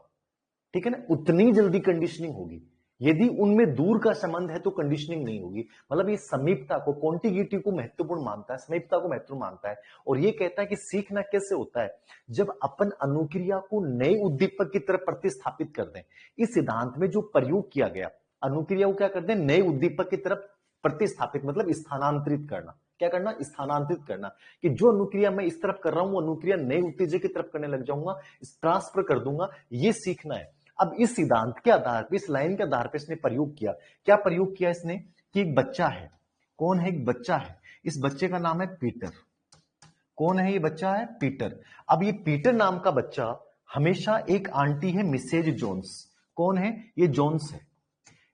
ठीक है ना, उतनी जल्दी कंडीशनिंग होगी। यदि उनमें दूर का संबंध है तो कंडीशनिंग नहीं होगी। मतलब ये समीपता को, कॉन्टिग्यूटी को महत्वपूर्ण मानता है, समीपता को महत्वपूर्ण मानता है। और ये कहता है कि सीखना कैसे होता है? जब अपन अनुक्रिया को नए उद्दीपक की तरफ प्रतिस्थापित कर दें। इस सिद्धांत में जो प्रयोग किया गया, अनुक्रिया को क्या कर दें? नए उद्दीपक की तरफ प्रतिस्थापित, मतलब स्थानांतरित करना। क्या करना? स्थानांतरित करना। कि जो अनुक्रिया मैं इस तरफ कर रहा हूं वो अनुक्रिया नए उत्तेजक की तरफ करने लग जाऊंगा, ट्रांसफर कर दूंगा, ये सीखना है। अब इस सिद्धांत के आधार पर, इस लाइन के आधार पर इसने प्रयोग किया। क्या प्रयोग किया इसने? कि एक बच्चा है। कौन है? एक बच्चा है। इस बच्चे का नाम है पीटर। कौन है ये बच्चा? है पीटर। अब ये पीटर नाम का बच्चा, हमेशा एक आंटी है मिसेज जोन्स। कौन है? ये जोन्स है,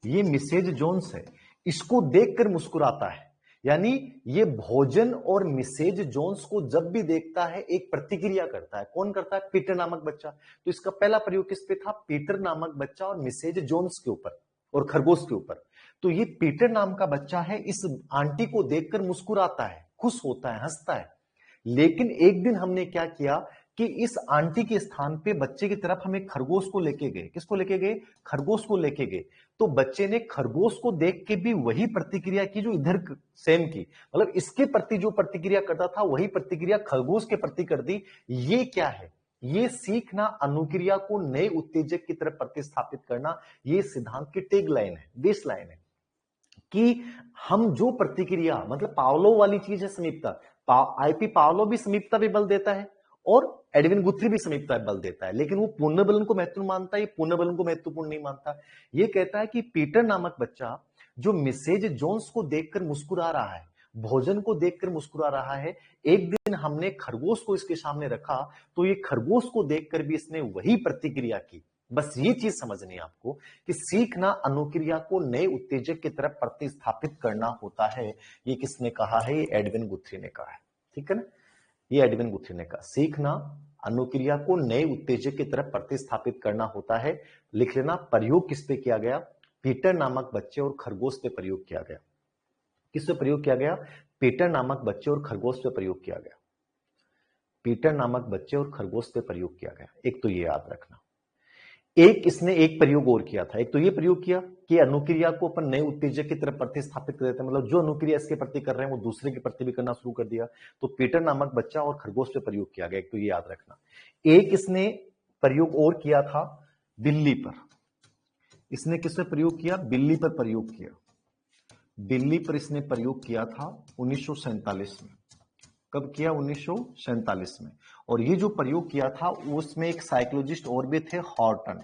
ये मिसेज जोन्स है। इसको देखकर मुस्कुराता है। यानी ये भोजन और मिसेज जोन्स को जब भी देखता है एक प्रतिक्रिया करता है। कौन करता है? पीटर नामक बच्चा। तो इसका पहला प्रयोग किस पे था? पीटर नामक बच्चा और मिसेज जोन्स के ऊपर और खरगोश के ऊपर। तो ये पीटर नाम का बच्चा है, इस आंटी को देखकर मुस्कुराता है, खुश होता है, हंसता है। लेकिन एक दिन हमने क्या किया कि इस आंटी के स्थान पे बच्चे की तरफ हम एक खरगोश को लेके गए। किसको लेके गए? खरगोश को लेके गए। तो बच्चे ने खरगोश को देख के भी वही प्रतिक्रिया की जो इधर सेम की, मतलब इसके प्रति जो प्रतिक्रिया करता था वही प्रतिक्रिया खरगोश के प्रति कर दी। ये क्या है? ये सीखना अनुक्रिया को नए उत्तेजक की तरफ प्रतिस्थापित करना। ये सिद्धांत की टैग लाइन है, बेस लाइन है कि हम जो प्रतिक्रिया, मतलब पावलो वाली चीज है समीपता। आईपी पावलो भी समीपता पे बल देता है और एडविन गुथ्री भी समीपता पे बल देता है, लेकिन वो पूर्ण बलन को महत्वपूर्ण मानता है, ये पूर्ण बलन को महत्वपूर्ण नहीं मानता। ये कहता है कि पीटर नामक बच्चा जो मिसेज जोन्स को देखकर मुस्कुरा रहा है, भोजन को देखकर मुस्कुरा रहा है, एक दिन हमने खरगोश को इसके सामने रखा तो ये खरगोश को देखकर भी इसने वही प्रतिक्रिया की। बस ये चीज समझनी है आपको कि सीखना अनुक्रिया को नए उत्तेजक की तरफ प्रतिस्थापित करना होता है। ये किसने कहा है? ये एडविन गुथ्री ने कहा है। ठीक है ना? ये एडविन गुथ्री ने कहा सीखना अनुक्रिया को नए उत्तेजक की तरफ प्रतिस्थापित करना होता है। लिख लेना, प्रयोग किस पे किया गया? पीटर नामक बच्चे और खरगोश पे प्रयोग किया गया। किस पे प्रयोग किया गया? पीटर नामक बच्चे और खरगोश पे प्रयोग किया गया। पीटर नामक बच्चे और खरगोश पे प्रयोग किया गया। एक तो ये याद रखना। एक इसने एक प्रयोग और किया था। एक तो ये प्रयोग किया कि अनुक्रिया को अपन नए उत्तेजक की तरफ प्रतिस्थापित कर देते हैं, मतलब जो अनुक्रिया इसके प्रति कर रहे हैं वो दूसरे के प्रति भी करना शुरू कर दिया। तो पीटर नामक बच्चा और खरगोश पे प्रयोग किया गया। एक तो ये याद रखना। एक इसने प्रयोग और किया था बिल्ली पर। इसने किस पे प्रयोग किया? बिल्ली पर प्रयोग किया। बिल्ली पर इसने प्रयोग किया था 1947 में। कब किया? 1947 में। और ये जो प्रयोग किया था उसमें एक साइकोलॉजिस्ट और भी थे, हॉर्टन।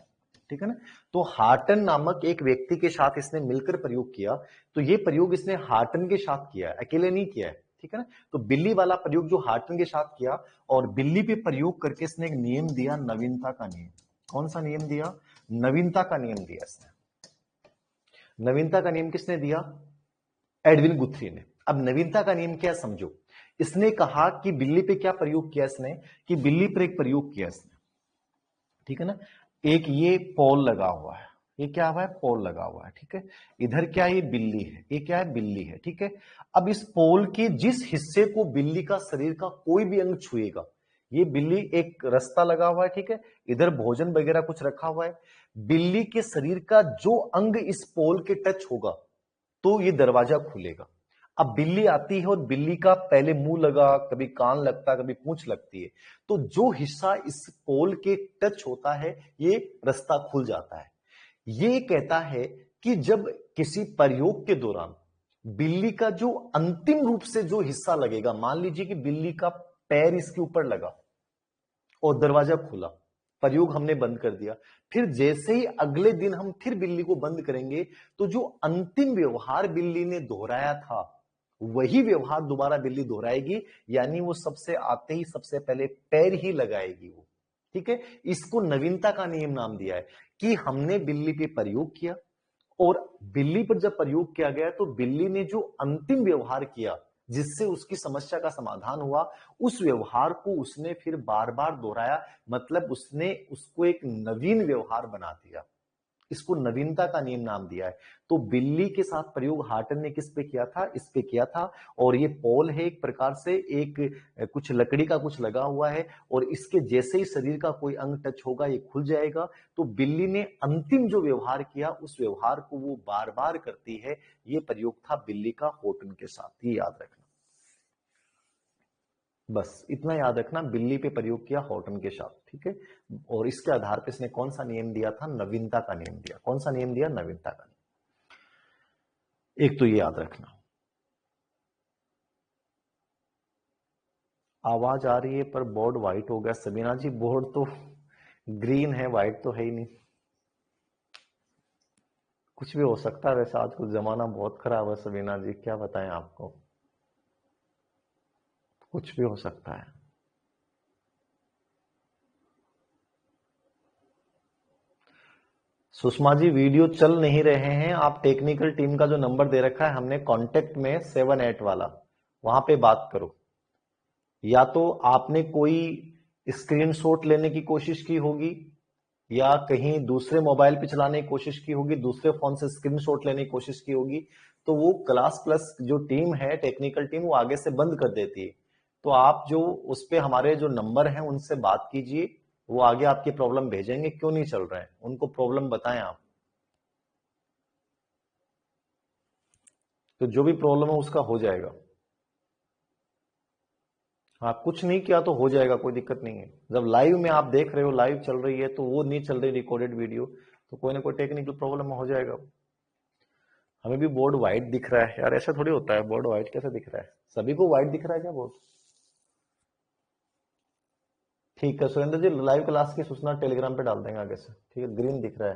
ठीक है ना? तो हार्टन नामक एक व्यक्ति के साथ इसने मिलकर प्रयोग किया। तो ये प्रयोग इसने हार्टन के साथ किया है, अकेले नहीं किया है। ठीक है ना? तो बिल्ली वाला प्रयोग जो हार्टन के साथ किया और बिल्ली पे प्रयोग करके इसने एक नियम दिया, नवीनता का नियम। कौन सा नियम दिया? नवीनता का नियम दिया इसने। नवीनता का नियम किसने दिया? एडविन गुथ्री ने। अब नवीनता का नियम क्या समझो। इसने कहा कि बिल्ली पे क्या प्रयोग किया इसने, कि बिल्ली पर एक प्रयोग किया इसने। ठीक है ना? एक ये पोल लगा हुआ है, ये क्या हुआ है? पोल लगा हुआ है। ठीक है? इधर क्या है? ये बिल्ली है, ये क्या है? बिल्ली है। ठीक है? अब इस पोल के जिस हिस्से को बिल्ली का शरीर का कोई भी अंग छुएगा, ये बिल्ली, एक रास्ता लगा हुआ है। ठीक है? इधर भोजन वगैरह कुछ रखा हुआ है। बिल्ली के शरीर का जो अंग इस पोल के टच होगा तो ये दरवाजा खुलेगा। अब बिल्ली आती है और बिल्ली का पहले मुंह लगा, कभी कान लगता, कभी पूंछ लगती है। तो जो हिस्सा इस पोल के टच होता है ये रास्ता खुल जाता है। ये कहता है कि जब किसी प्रयोग के दौरान बिल्ली का जो अंतिम रूप से जो हिस्सा लगेगा, मान लीजिए कि बिल्ली का पैर इसके ऊपर लगा और दरवाजा खुला, प्रयोग हमने बंद कर दिया। फिर जैसे ही अगले दिन हम फिर बिल्ली को बंद करेंगे तो जो अंतिम व्यवहार बिल्ली ने दोहराया था वही व्यवहार दोबारा बिल्ली दोहराएगी, यानी वो सबसे आते ही सबसे पहले पैर ही लगाएगी वो। ठीक है? इसको नवीनता का नियम नाम दिया है कि हमने बिल्ली पे प्रयोग किया और बिल्ली पर जब प्रयोग किया गया तो बिल्ली ने जो अंतिम व्यवहार किया जिससे उसकी समस्या का समाधान हुआ, उस व्यवहार को उसने फिर बार बार दोहराया, मतलब उसने उसको एक नवीन व्यवहार बना दिया। इसको नवीनता का नियम नाम दिया है। तो बिल्ली के साथ प्रयोग हार्टन ने किस पे किया था? इस पे किया था। और ये पोल है एक प्रकार से, एक कुछ लकड़ी का कुछ लगा हुआ है और इसके जैसे ही शरीर का कोई अंग टच होगा ये खुल जाएगा। तो बिल्ली ने अंतिम जो व्यवहार किया उस व्यवहार को वो बार बार करती है। ये प्रयोग था बिल्ली का हॉर्टन के साथ, ये याद रखना। बस इतना याद रखना, बिल्ली पे प्रयोग किया हॉर्टन के साथ। ठीक है? और इसके आधार पे इसने कौन सा नियम दिया था? नवीनता का नियम दिया। कौन सा नियम दिया? नवीनता का नियम। एक तो ये याद रखना। आवाज आ रही है पर बोर्ड व्हाइट हो गया। सबीना जी बोर्ड तो ग्रीन है, व्हाइट तो है ही नहीं। कुछ भी हो सकता है, वैसे आजकल जमाना बहुत खराब है सबीना जी, क्या बताएं आपको, कुछ भी हो सकता है। सुषमा जी वीडियो चल नहीं रहे हैं, आप टेक्निकल टीम का जो नंबर दे रखा है हमने कांटेक्ट में 78 वाला, वहां पे बात करो। या तो आपने कोई स्क्रीनशॉट लेने की कोशिश की होगी या कहीं दूसरे मोबाइल पे चलाने की कोशिश की होगी, दूसरे फोन से स्क्रीनशॉट लेने की कोशिश की होगी, तो वो क्लास प्लस जो टीम है टेक्निकल टीम वो आगे से बंद कर देती है। तो आप जो उस पे हमारे जो नंबर हैं उनसे बात कीजिए, वो आगे आपकी प्रॉब्लम भेजेंगे, क्यों नहीं चल रहे हैं उनको प्रॉब्लम बताएं आप। तो जो भी प्रॉब्लम है उसका हो जाएगा। हाँ कुछ नहीं किया तो हो जाएगा, कोई दिक्कत नहीं है। जब लाइव में आप देख रहे हो, लाइव चल रही है, तो वो नहीं चल रही रिकॉर्डेड वीडियो, तो कोई ना कोई टेक्निकल प्रॉब्लम हो जाएगा। हमें भी बोर्ड व्हाइट दिख रहा है यार, ऐसा थोड़ी होता है, बोर्ड व्हाइट कैसे दिख रहा है? सभी को व्हाइट दिख रहा है क्या बोर्ड? ठीक है सुरेंद्र जी, लाइव क्लास की सूचना टेलीग्राम पे डाल देंगे आगे से। ठीक है, ग्रीन दिख रहा है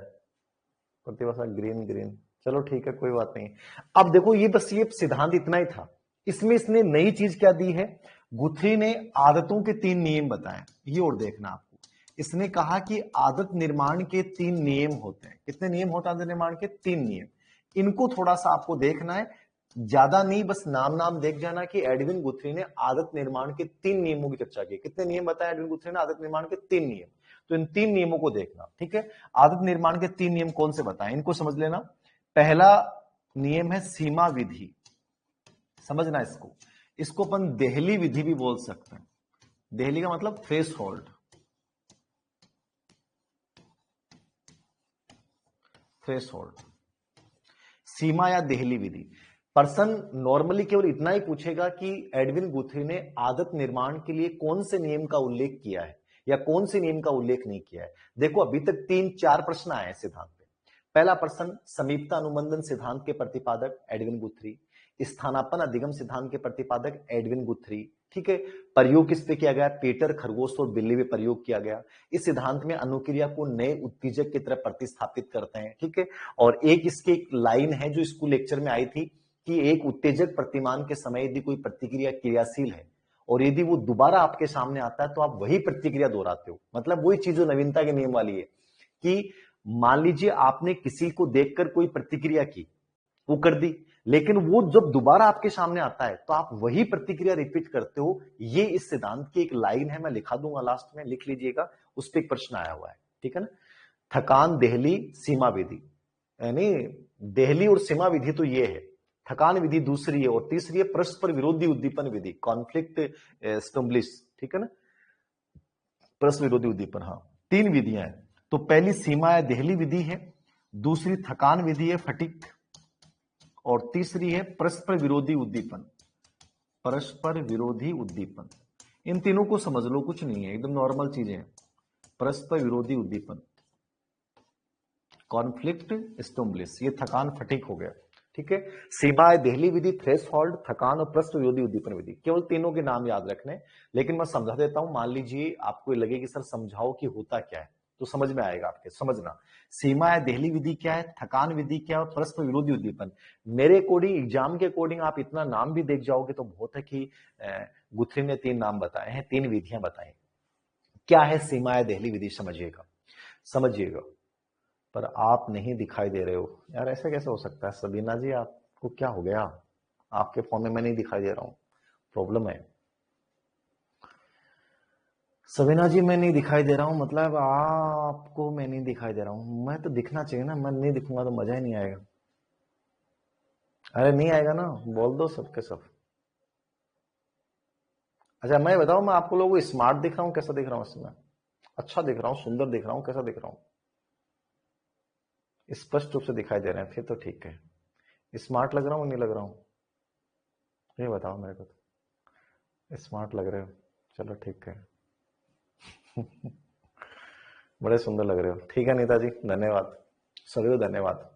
प्रतिभा, ग्रीन ग्रीन, चलो ठीक है कोई बात नहीं। अब देखो ये बस ये सिद्धांत इतना ही था, इसमें इसने नई चीज क्या दी है, गुथरी ने आदतों के 3 नियम बताए, ये और देखना आपको। इसने कहा कि आदत निर्माण के 3 नियम होते हैं। कितने नियम होते हैं आदत निर्माण के? 3 नियम। इनको थोड़ा सा आपको देखना है, ज्यादा नहीं, बस नाम नाम देख जाना कि एडविन गुथरी ने आदत निर्माण के 3 नियमों की चर्चा की। कितने नियम बताए एडविन गुथरी ने आदत निर्माण के? 3 नियम। तो इन 3 नियमों को देखना, ठीक है। आदत निर्माण के 3 नियम कौन से बताएं, इनको समझ लेना। पहला नियम है सीमा विधि, समझना इसको। इसको अपन देहली विधि भी बोल सकते हैं। देहली का मतलब थ्रेश होल्ड, थ्रेश होल्ड, सीमा या देहली विधि। पर्सन नॉर्मली केवल इतना ही पूछेगा कि एडविन गुथरी ने आदत निर्माण के लिए कौन से नियम का उल्लेख किया है या कौन से नियम का उल्लेख नहीं किया है। देखो अभी तक 3-4 प्रश्न आए हैं सिद्धांत पे। पहला प्रश्न, समीपता अनुबंधन सिद्धांत के प्रतिपादक एडविन गुथरी, स्थानापन्न अधिगम सिद्धांत के प्रतिपादक एडविन गुथरी, ठीक है। प्रयोग किस पे किया गया? पीटर, खरगोश और बिल्ली पे प्रयोग किया गया। इस सिद्धांत में अनुक्रिया को नए उत्तेजक की तरह प्रतिस्थापित करते हैं, ठीक है। और एक इसकी एक लाइन है जो स्कूल लेक्चर में आई थी कि एक उत्तेजक प्रतिमान के समय यदि कोई प्रतिक्रिया क्रियाशील है और यदि वो दोबारा आपके सामने आता है तो आप वही प्रतिक्रिया दोहराते हो। मतलब वही चीज जो नवीनता के नियम वाली है कि मान लीजिए आपने किसी को देखकर कोई प्रतिक्रिया की, वो कर दी, लेकिन वो जब दोबारा आपके सामने आता है तो आप वही प्रतिक्रिया रिपीट करते हो। ये इस सिद्धांत की एक लाइन है, मैं लिखा दूंगा लास्ट में, लिख लीजिएगा, उस पर एक प्रश्न आया हुआ है, ठीक है ना। थकान, देहली, सीमा विधि, यानी देहली और सीमा विधि तो ये है, थकान विधि दूसरी है, और तीसरी है परस्पर विरोधी उद्दीपन विधि, कॉन्फ्लिक्ट स्टिमुलस, ठीक है ना, परस्पर विरोधी उद्दीपन। हाँ 3 विधियां हैं। तो पहली सीमा या देहली विधि है, दूसरी थकान विधि है, फटिक, और तीसरी है परस्पर विरोधी उद्दीपन, परस्पर विरोधी उद्दीपन। इन तीनों को समझ लो, कुछ नहीं है, एकदम नॉर्मल चीजें हैं। परस्पर विरोधी उद्दीपन, कॉन्फ्लिक्ट स्टिमुलस, ये थकान फटीक हो गया, ठीक है। सीमा देहली विधि, थ्रेशोल्ड, थकान और परस्पर विरोधी उद्दीपन विधि, केवल तीनों के नाम याद रखने। लेकिन मैं समझा देता हूं, मान लीजिए आपको लगे कि सर समझाओ कि होता क्या है, तो समझ में आएगा आपके। समझना, सीमा या देहली विधि क्या है, थकान विधि क्या है और परस्पर विरोधी उद्दीपन। मेरे अकॉर्डिंग, एग्जाम के अकॉर्डिंग आप इतना नाम भी देख जाओगे तो बहुत है कि गुथरी ने 3 नाम बताए हैं, 3 विधियां बताई। क्या है सीमा या देहली विधि, समझिएगा, समझिएगा। पर आप नहीं दिखाई दे रहे हो यार, ऐसा कैसे हो सकता है? सबीना जी आपको क्या हो गया? आपके फोन में मैं नहीं दिखाई दे रहा हूं, प्रॉब्लम है। सबीना जी मैं नहीं दिखाई दे रहा हूं, मतलब आपको मैं नहीं दिखाई दे रहा हूं। मैं तो दिखना चाहिए ना, मैं नहीं दिखूंगा तो मजा ही नहीं आएगा। अरे नहीं आएगा ना, बोल दो सबके सब। अच्छा मैं बताऊं, मैं आपको लोगों को स्मार्ट दिख रहा हूं, कैसा दिख रहा हूं इसमें? अच्छा दिख रहा हूं, सुंदर दिख रहा हूं, कैसा दिख रहा हूं? स्पष्ट रूप से दिखाई दे रहे हैं, फिर तो ठीक है। स्मार्ट लग रहा हूं नहीं लग रहा हूं, ये बताओ मेरे को। तो स्मार्ट लग रहे हो, चलो ठीक है। बड़े सुंदर लग रहे हो, ठीक है नीता जी, धन्यवाद, सभी को धन्यवाद।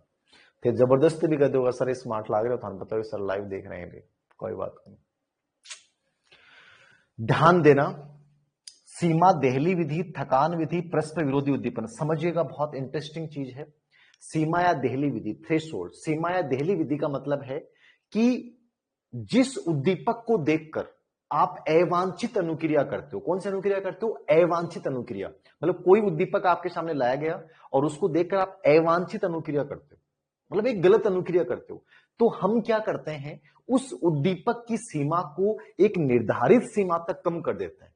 फिर जबरदस्ती भी कर दोगा सर स्मार्ट लग रहे हो, थान बताओ सर लाइव देख रहे हैं भी, कोई बात नहीं। ध्यान देना, सीमा देहली विधि, थकान विधि, परस्पर विरोधी उद्दीपन, समझिएगा बहुत इंटरेस्टिंग चीज है। सीमा या देहली विधि, थ्रेशोल्ड। सीमा या देहली विधि का मतलब है कि जिस उद्दीपक को देखकर आप अवांछित अनुक्रिया करते हो। कौन सी अनुक्रिया करते हो? अवांछित अनुक्रिया। मतलब कोई उद्दीपक आपके सामने लाया गया और उसको देखकर आप अवांछित अनुक्रिया करते हो, मतलब एक गलत अनुक्रिया करते हो। तो हम क्या करते हैं, उस उद्दीपक की सीमा को एक निर्धारित सीमा तक कम कर देते हैं।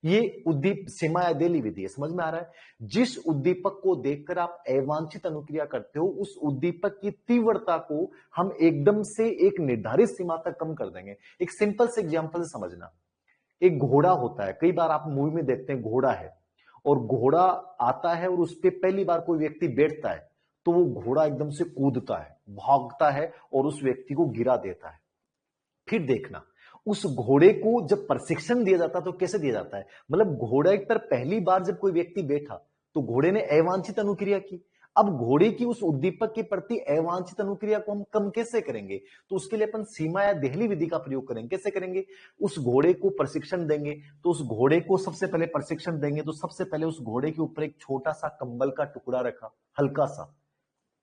ये उद्दीप सीमा या देहली विधि है। समझ में आ रहा है? जिस उद्दीपक को देखकर आप अवांछित अनुक्रिया करते हो, उस उद्दीपक की तीव्रता को हम एकदम से एक निर्धारित सीमा तक कम कर देंगे। एक सिंपल से एग्जांपल से समझना। एक घोड़ा होता है, कई बार आप मूवी में देखते हैं घोड़ा है और घोड़ा आता है और उस पर पहली बार कोई व्यक्ति बैठता है तो वो घोड़ा एकदम से कूदता है, भागता है और उस व्यक्ति को गिरा देता है। फिर देखना, उस घोड़े को जब प्रशिक्षण दिया जाता है तो कैसे दिया जाता है? मतलब घोड़े पर पहली बार जब कोई व्यक्ति बैठा तो घोड़े ने अवांछित अनुक्रिया की। अब घोड़े की उस उद्दीपक के प्रति अवांछित अनुक्रिया को हम कम कैसे करेंगे? तो उसके लिए अपन सीमा या देहली विधि का प्रयोग करेंगे। कैसे करेंगे? उस घोड़े को प्रशिक्षण देंगे तो उस घोड़े को सबसे पहले प्रशिक्षण देंगे तो सबसे पहले उस घोड़े के ऊपर एक छोटा सा कंबल का टुकड़ा रखा, हल्का सा,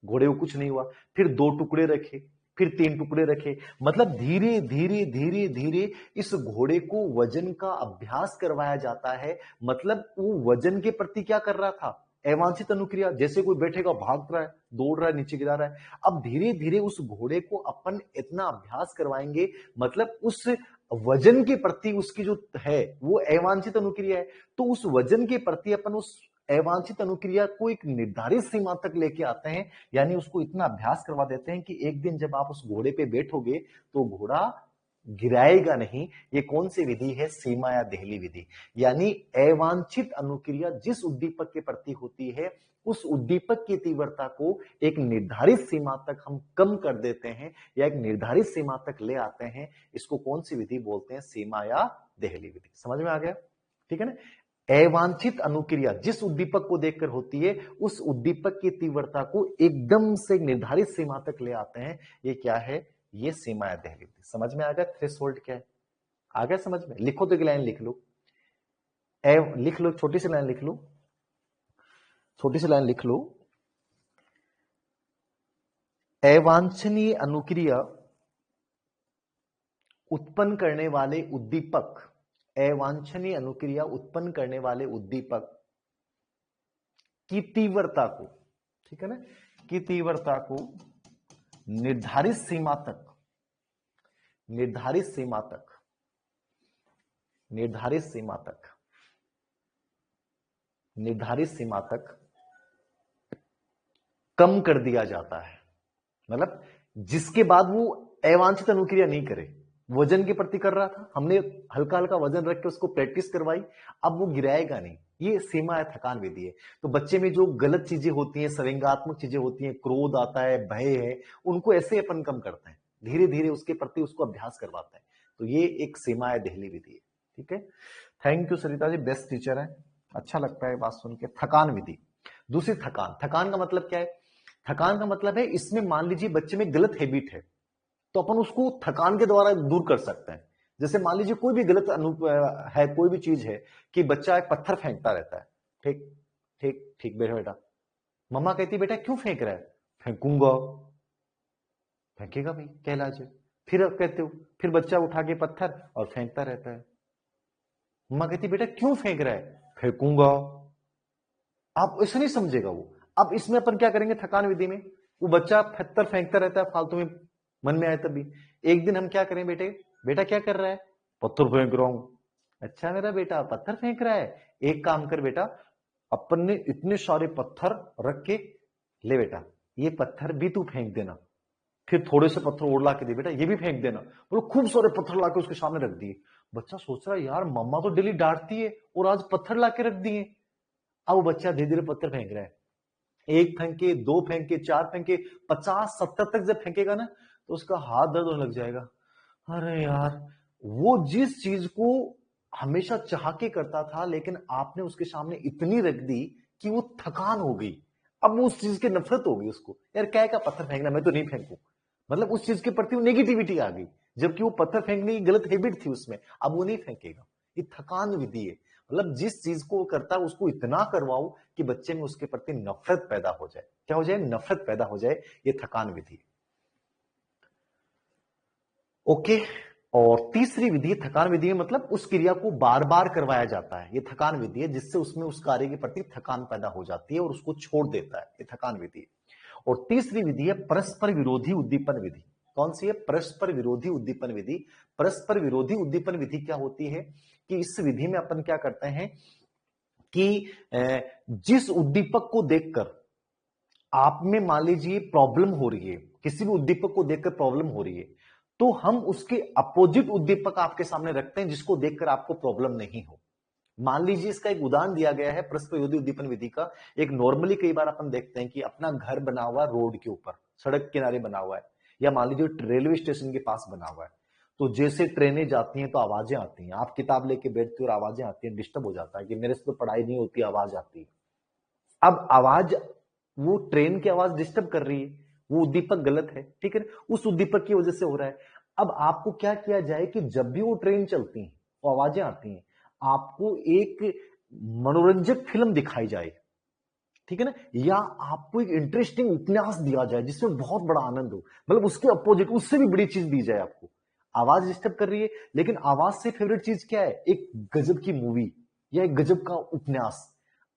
घोड़े को कुछ नहीं हुआ। फिर 2 टुकड़े रखे, फिर 3 टुकड़े रखे। मतलब धीरे धीरे धीरे धीरे इस घोड़े को वजन का अभ्यास करवाया जाता है। मतलब वो वजन के प्रति क्या कर रहा था? अवांछित अनुक्रिया। जैसे कोई बैठेगा, भाग रहा है, दौड़ रहा है, नीचे गिरा रहा है। अब धीरे धीरे उस घोड़े को अपन इतना अभ्यास करवाएंगे, मतलब उस वजन के प्रति उसकी जो है वो अवांछित अनुक्रिया है, तो उस वजन के प्रति अपन उस अवांछित अनुक्रिया को एक निर्धारित सीमा तक लेके आते हैं। यानी उसको इतना अभ्यास करवा देते हैं कि एक दिन जब आप उस घोड़े पे बैठोगे तो घोड़ा गिराएगा नहीं। ये कौन सी विधि है? सीमा या देहली विधि। यानी अवांछित अनुक्रिया जिस उद्दीपक के प्रति होती है, उस उद्दीपक की तीव्रता को एक निर्धारित सीमा तक हम कम कर देते हैं या एक निर्धारित सीमा तक ले आते हैं। इसको कौन सी विधि बोलते हैं? सीमा या देहली विधि। समझ में आ गया? ठीक है ना? अवांछित अनुक्रिया जिस उद्दीपक को देखकर होती है, उस उद्दीपक की तीव्रता को एकदम से निर्धारित सीमा तक ले आते हैं। ये क्या है? ये सीमा या देहली विधि। समझ में आ गया थ्रेशोल्ड क्या है? आ गया समझ में? लिखो तो एक लाइन लिख लो, लिख लो, छोटी सी लाइन लिख लो, छोटी सी लाइन लिख लो। अवांछनीय अनुक्रिया उत्पन्न करने वाले उद्दीपक, अवांछनीय अनुक्रिया उत्पन्न करने वाले उद्दीपक की तीव्रता को, ठीक है ना, की तीव्रता को निर्धारित सीमा तक, निर्धारित सीमा तक, निर्धारित सीमा तक, निर्धारित सीमा तक कम कर दिया जाता है। मतलब जिसके बाद वो अवांछित अनुक्रिया नहीं करे। वजन के प्रति कर रहा था, हमने हल्का हल्का वजन रख के उसको प्रैक्टिस करवाई, अब वो गिराएगा नहीं। ये सीमा या थकान विधि है। तो बच्चे में जो गलत चीजें होती हैं, संवेगात्मक चीजें होती हैं, क्रोध आता है, भय है, उनको ऐसे अपन कम करते हैं। धीरे धीरे उसके प्रति उसको अभ्यास करवाते हैं। तो ये एक सीमा या देहली विधि है। ठीक है, thank you Sarita ji, best teacher है, अच्छा लगता है बात सुन के। थकान विधि, दूसरी थकान। थकान का मतलब क्या है? थकान का मतलब है इसमें मान लीजिए बच्चे में गलत हैबिट है तो अपन उसको थकान के द्वारा दूर कर सकते हैं। जैसे मान लीजिए कोई भी गलत है, कोई भी चीज है कि बच्चा एक पत्थर फेंकता रहता है। ठीक ठीक ठीक बेटा बेटा, मम्मा कहती बेटा क्यों फेंक रहा है? फेंकूंगा। फेंकेगा भाई, क्या इलाज है? फिर अब कहते हो, फिर बच्चा उठा के पत्थर और फेंकता रहता है। मम्मा कहती बेटा क्यों फेंक रहा है? फेंकूंगा। आप ऐसा नहीं समझेगा वो। अब इसमें अपन क्या करेंगे थकान विधि में? वो बच्चा पत्थर फेंकता रहता है फालतू में, मन में आए तभी। एक दिन हम क्या करें, बेटे बेटा क्या कर रहा है? पत्थर फेंक रहा हूं। अच्छा मेरा बेटा पत्थर फेंक रहा है, एक काम कर बेटा, अपन ने इतने सारे पत्थर रख के, ले बेटा ये पत्थर भी तू फेंक देना। फिर थोड़े से पत्थर और ला के दे बेटा, ये भी फेंक देना। बोलो खूब सारे पत्थर लाके उसके सामने रख दिए। बच्चा सोच रहा है यार मम्मा तो डेली डांटती है और आज पत्थर लाके रख दिए। अब वो बच्चा धीरे धीरे पत्थर फेंक रहा है। एक फेंके, दो फेंके, चार फेंके, 50 70 तक जब फेंकेगा ना तो उसका हाथ दर्द होने लग जाएगा। अरे यार, वो जिस चीज को हमेशा चाह के करता था लेकिन आपने उसके सामने इतनी रख दी कि वो थकान हो गई। अब वो उस चीज की नफरत हो गई उसको, यार क्या का पत्थर फेंकना, मैं तो नहीं फेंकू। मतलब उस चीज के प्रति नेगेटिविटी आ गई, जबकि वो पत्थर फेंकने की गलत हैबिट थी उसमें, अब वो नहीं फेंकेगा। ये थकान विधि है। मतलब जिस चीज को करता है उसको इतना करवाओ कि बच्चे में उसके प्रति नफरत पैदा हो जाए। क्या हो जाए? नफरत पैदा हो जाए। ये थकान विधि है। ओके, और तीसरी विधि थकान विधि है, मतलब उस क्रिया को बार बार करवाया जाता है, ये थकान विधि है, जिससे उसमें उस कार्य के प्रति थकान पैदा हो जाती है और उसको छोड़ देता है, ये थकान विधि है। और तीसरी विधि है परस्पर विरोधी उद्दीपन विधि। कौन सी है? परस्पर विरोधी उद्दीपन विधि। परस्पर विरोधी उद्दीपन विधि क्या होती है कि इस विधि में अपन क्या करते हैं कि जिस उद्दीपक को देखकर आप में मान लीजिए प्रॉब्लम हो रही है, किसी भी उद्दीपक को देखकर प्रॉब्लम हो रही है, तो हम उसके अपोजिट उद्दीपक आपके सामने रखते हैं जिसको देखकर आपको प्रॉब्लम नहीं हो। मान लीजिए इसका एक उदाहरण दिया गया है परस्पर विरोधी उद्दीपन विधि का। एक नॉर्मली कई बार अपन देखते हैं कि अपना घर बना हुआ रोड के ऊपर, सड़क किनारे बना हुआ है, या मान लीजिए रेलवे स्टेशन के पास बना हुआ है, तो जैसे ट्रेनें जाती हैं तो आवाजें आती हैं, आप किताब लेके बैठते हो और आवाजें आती हैं, डिस्टर्ब हो जाता है कि मेरे से तो पढ़ाई नहीं होती, आवाज आती है। अब आवाज, वो ट्रेन की आवाज डिस्टर्ब कर रही है, वो उद्दीपक गलत है, ठीक है, उस उद्दीपक की वजह से हो रहा है। अब आपको क्या किया जाए कि जब भी वो ट्रेन चलती है, वो आवाजें आती हैं, आपको एक मनोरंजक फिल्म दिखाई जाए, ठीक है ना, या आपको एक इंटरेस्टिंग उपन्यास दिया जाए जिसमें बहुत बड़ा आनंद हो, मतलब उसके अपोजिट, उससे भी बड़ी चीज दी जाए आपको। आवाज डिस्टर्ब कर रही है, लेकिन आवाज से फेवरेट चीज क्या है? एक गजब की मूवी या एक गजब का उपन्यास।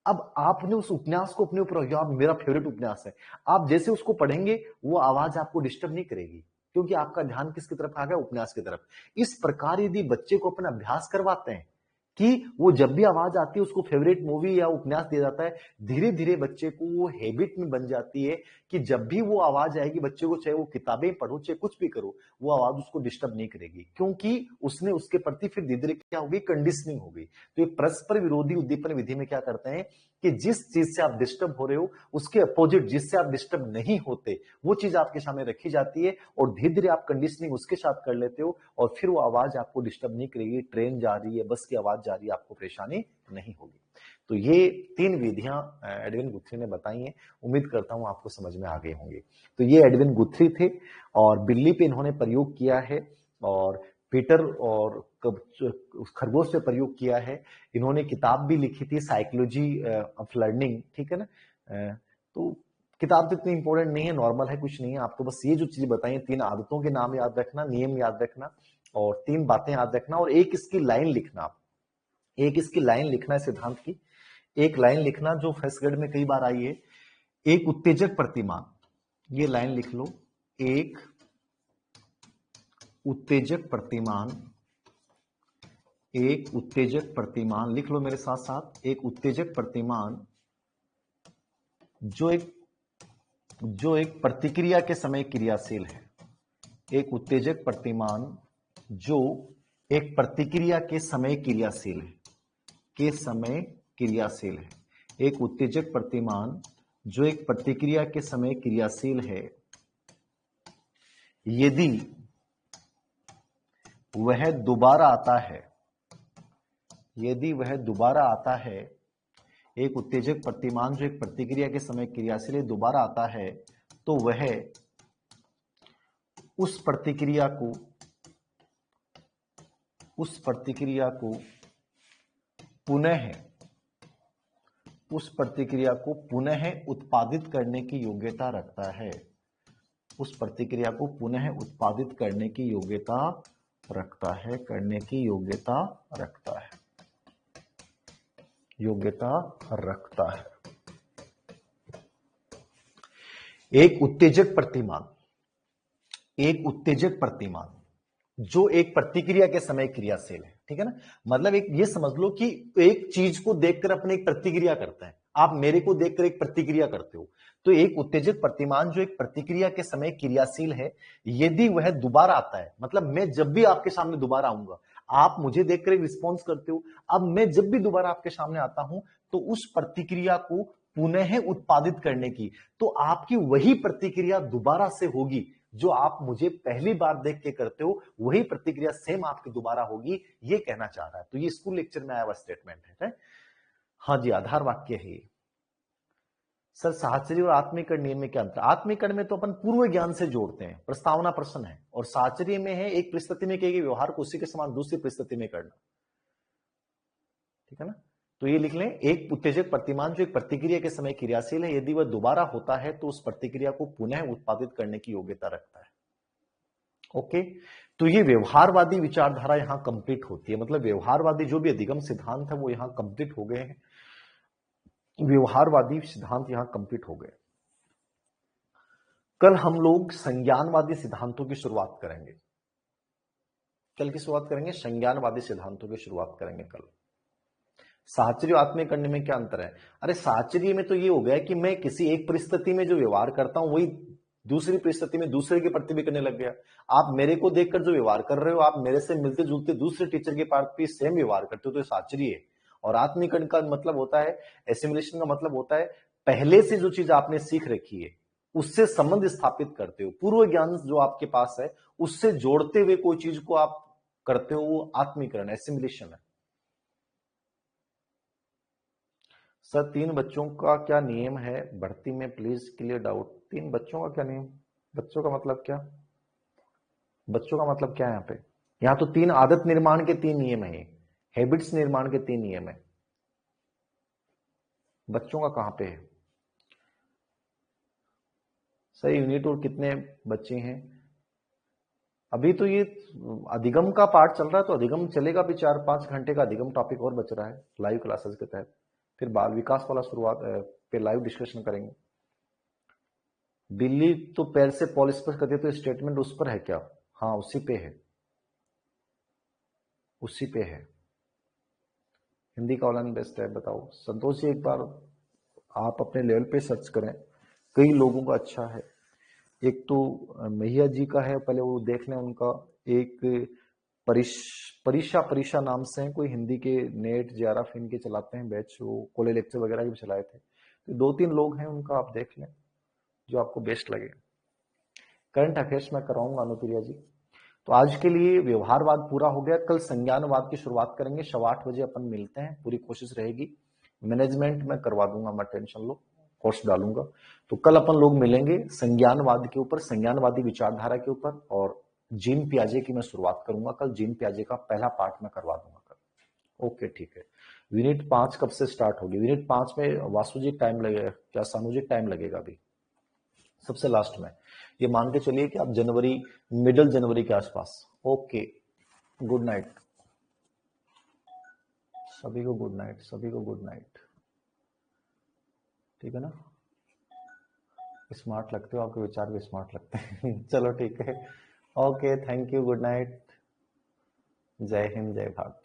अब आपने उस उपन्यास को अपने ऊपर, यार मेरा फेवरेट उपन्यास है, आप जैसे उसको पढ़ेंगे वो आवाज आपको डिस्टर्ब नहीं करेगी, क्योंकि आपका ध्यान किसकी तरफ आ गया? उपन्यास की तरफ। इस प्रकार यदि बच्चे को अपना अभ्यास करवाते हैं कि वो जब भी आवाज आती है उसको फेवरेट मूवी या उपन्यास दिया जाता है, धीरे धीरे बच्चे को वो हैबिट में बन जाती है कि जब भी वो आवाज आएगी बच्चे को, चाहे वो किताबें पढ़ो चाहे कुछ भी करो, वो आवाज उसको डिस्टर्ब नहीं करेगी, क्योंकि उसने उसके प्रति फिर धीरे धीरे क्या होगी? कंडीशनिंग होगी। तो ये परस्पर विरोधी उद्दीपन विधि में क्या करते हैं कि जिस चीज से आप डिस्टर्ब हो रहे हो उसके अपोजिट जिससे आप डिस्टर्ब नहीं होते, वो चीज आपके सामने रखी जाती है और धीरे धीरे आप कंडीशनिंग उसके साथ कर लेते हो और फिर वो आवाज आपको डिस्टर्ब नहीं करेगी। ट्रेन जा रही है, बस की आवाज जा रही है, आपको परेशानी नहीं होगी। तो ये 3 विधियां एडविन गुथ्री ने बताई हैं, उम्मीद करता हूं आपको समझ में आ गए होंगे। तो ये एडविन गुथ्री थे और बिल्ली पे इन्होंने प्रयोग किया है और पीटर और खरगोश पे प्रयोग किया है। इन्होंने किताब भी लिखी थी साइकोलॉजी ऑफ लर्निंग, ठीक है ना। तो किताब तो इतनी इंपॉर्टेंट नहीं है, नॉर्मल है, कुछ नहीं है, आपको बस ये जो चीजें बताई हैं, 3 आदतों के नाम याद रखना, नियम याद रखना और 3 बातें याद रखना और एक इसकी लाइन लिखना। आप एक इसकी लाइन लिखना है सिद्धांत की, एक लाइन लिखना जो फर्स्ट ग्रेड में कई बार आई है, एक उत्तेजक प्रतिमान, ये लाइन लिख लो, एक उत्तेजक प्रतिमान, एक उत्तेजक प्रतिमान लिख लो मेरे साथ साथ, एक उत्तेजक प्रतिमान जो एक प्रतिक्रिया के समय क्रियाशील है। एक उत्तेजक प्रतिमान जो एक प्रतिक्रिया के समय क्रियाशील है, के समय क्रियाशील है। एक उत्तेजक प्रतिमान जो एक प्रतिक्रिया के समय क्रियाशील है, यदि वह दोबारा आता है, यदि वह दोबारा आता है, एक उत्तेजक प्रतिमान जो एक प्रतिक्रिया के समय क्रियाशील है, दोबारा आता है, तो वह उस प्रतिक्रिया पुनः उत्पादित करने की योग्यता रखता है। उस प्रतिक्रिया को पुनः उत्पादित करने की योग्यता रखता है, करने की योग्यता रखता है, योग्यता रखता है। एक उत्तेजक प्रतिमान जो एक प्रतिक्रिया के समय क्रियाशील है, ठीक है ना, मतलब एक ये समझ लो कि एक चीज को देखकर अपने एक प्रतिक्रिया करते हैं, आप मेरे को देखकर एक प्रतिक्रिया करते हो, तो एक उत्तेजक प्रतिमान जो एक प्रतिक्रिया के समय क्रियाशील है, यदि वह दोबारा आता है, मतलब मैं जब भी आपके सामने दोबारा आऊंगा, आप मुझे देखकर एक रिस्पॉन्स करते हो, अब मैं जब भी दोबारा आपके सामने आता हूं तो उस प्रतिक्रिया को पुनः उत्पादित करने की, तो आपकी वही प्रतिक्रिया दोबारा से होगी जो आप मुझे पहली बार देख के करते हो, वही प्रतिक्रिया सेम आपकी दोबारा होगी, ये कहना चाह रहा है। तो ये स्कूल लेक्चर में आया हुआ स्टेटमेंट है। हाँ जी, आधार वाक्य है ये। सर साहचर्य और आत्मीकरण नियम में क्या अंतर? आत्मीकरण में तो अपन पूर्व ज्ञान से जोड़ते हैं, प्रस्तावना प्रश्न है, और साहचर्य में है एक परिस्थिति में किए गए व्यवहार को उसी के समान दूसरी परिस्थिति में करना, ठीक है ना। तो ये लिख लें, एक उत्तेजक प्रतिमान जो एक प्रतिक्रिया के समय क्रियाशील है, यदि वह दोबारा होता है तो उस प्रतिक्रिया को पुनः उत्पादित करने की योग्यता रखता है। ओके, तो ये व्यवहारवादी विचारधारा यहां कंप्लीट होती है, मतलब व्यवहारवादी जो भी अधिगम सिद्धांत है वो यहां कंप्लीट हो गए हैं, व्यवहारवादी सिद्धांत यहां कंप्लीट हो गए। कल हम लोग संज्ञानवादी सिद्धांतों की शुरुआत करेंगे। कल की शुरुआत करेंगे संज्ञानवादी सिद्धांतों की शुरुआत करेंगे कल। साहचर्य और आत्मीय करने में क्या अंतर है? अरे साहचर्य में तो ये हो गया कि मैं किसी एक परिस्थिति में जो व्यवहार करता हूं वही दूसरी परिस्थिति में दूसरे के प्रति भी करने लग गया। आप मेरे को देखकर जो व्यवहार कर रहे हो, आप मेरे से मिलते जुलते दूसरे टीचर के पास भी सेम व्यवहार करते हो, तो साहचर्य है। और आत्मीकरण का मतलब होता है, एसिमिलेशन का मतलब होता है पहले से जो चीज आपने सीख रखी है उससे संबंध स्थापित करते हो, पूर्व ज्ञान जो आपके पास है उससे जोड़ते हुए कोई चीज को आप करते हो, वो आत्मीकरण एसिमिलेशन है। सर 3 बच्चों का क्या नियम है भर्ती में, प्लीज क्लियर डाउट। 3 बच्चों का क्या नियम? बच्चों का मतलब क्या? बच्चों का मतलब क्या है यहाँ पे? यहाँ तो 3 आदत निर्माण के 3 नियम है, हैबिट्स निर्माण के 3 नियम है। बच्चों का कहां पे है? सर यूनिट और कितने बच्चे हैं? अभी तो ये अधिगम का पार्ट चल रहा है, तो अधिगम चलेगा भी 4-5 घंटे का अधिगम टॉपिक और बच रहा है लाइव क्लासेस के तहत। फिर बाल विकास वाला शुरुआत पे लाइव डिस्कशन करेंगे। बिल्ली तो पैर से पॉलिश पर करती है, तो स्टेटमेंट उस पर है क्या? हाँ उसी पे है, उसी पे है। हिंदी का ऑनलाइन बेस्ट है, बताओ संतोष जी। एक बार आप अपने लेवल पे सर्च करें, कई लोगों का अच्छा है। एक तो मैया जी का है, पहले वो देख लें उनका। एक परीक्षा परीक्षा नाम से है, कोई हिंदी के नेट जेआरएफ इनके चलाते हैं बैच, वो कॉलेज लेक्चर वगैरह भी चलाए थे। तो 2-3 लोग हैं, उनका आप देख लें जो आपको बेस्ट लगे। करंट अफेयर्स में कराऊंगा अनुप्रिया जी। तो आज के लिए व्यवहारवाद पूरा हो गया, कल संज्ञानवाद की शुरुआत करेंगे। 8:15 बजे अपन मिलते हैं, पूरी कोशिश रहेगी। मैनेजमेंट में करवा दूंगा, मैं टेंशन लो, कोर्स डालूंगा। तो कल अपन लोग मिलेंगे संज्ञानवाद के ऊपर, संज्ञानवादी विचारधारा के ऊपर, और जीन पियाजे की मैं शुरुआत करूंगा कल। जीन पियाजे का पहला पार्ट मैं करवा दूंगा कल। ओके ठीक है। यूनिट 5 कब से स्टार्ट होगी? यूनिट 5 में वासु जी टाइम लगेगा क्या? सानू जी टाइम लगेगा अभी सबसे लास्ट में। ये मान के चलिए कि आप जनवरी, मिडिल जनवरी के आसपास। ओके, गुड नाइट सभी को, गुड नाइट सभी को, गुड नाइट। ठीक है ना? स्मार्ट लगते हो, आपके विचार भी स्मार्ट लगते हैं। चलो ठीक है, okay, thank you, good night, जय हिंद, जय भारत।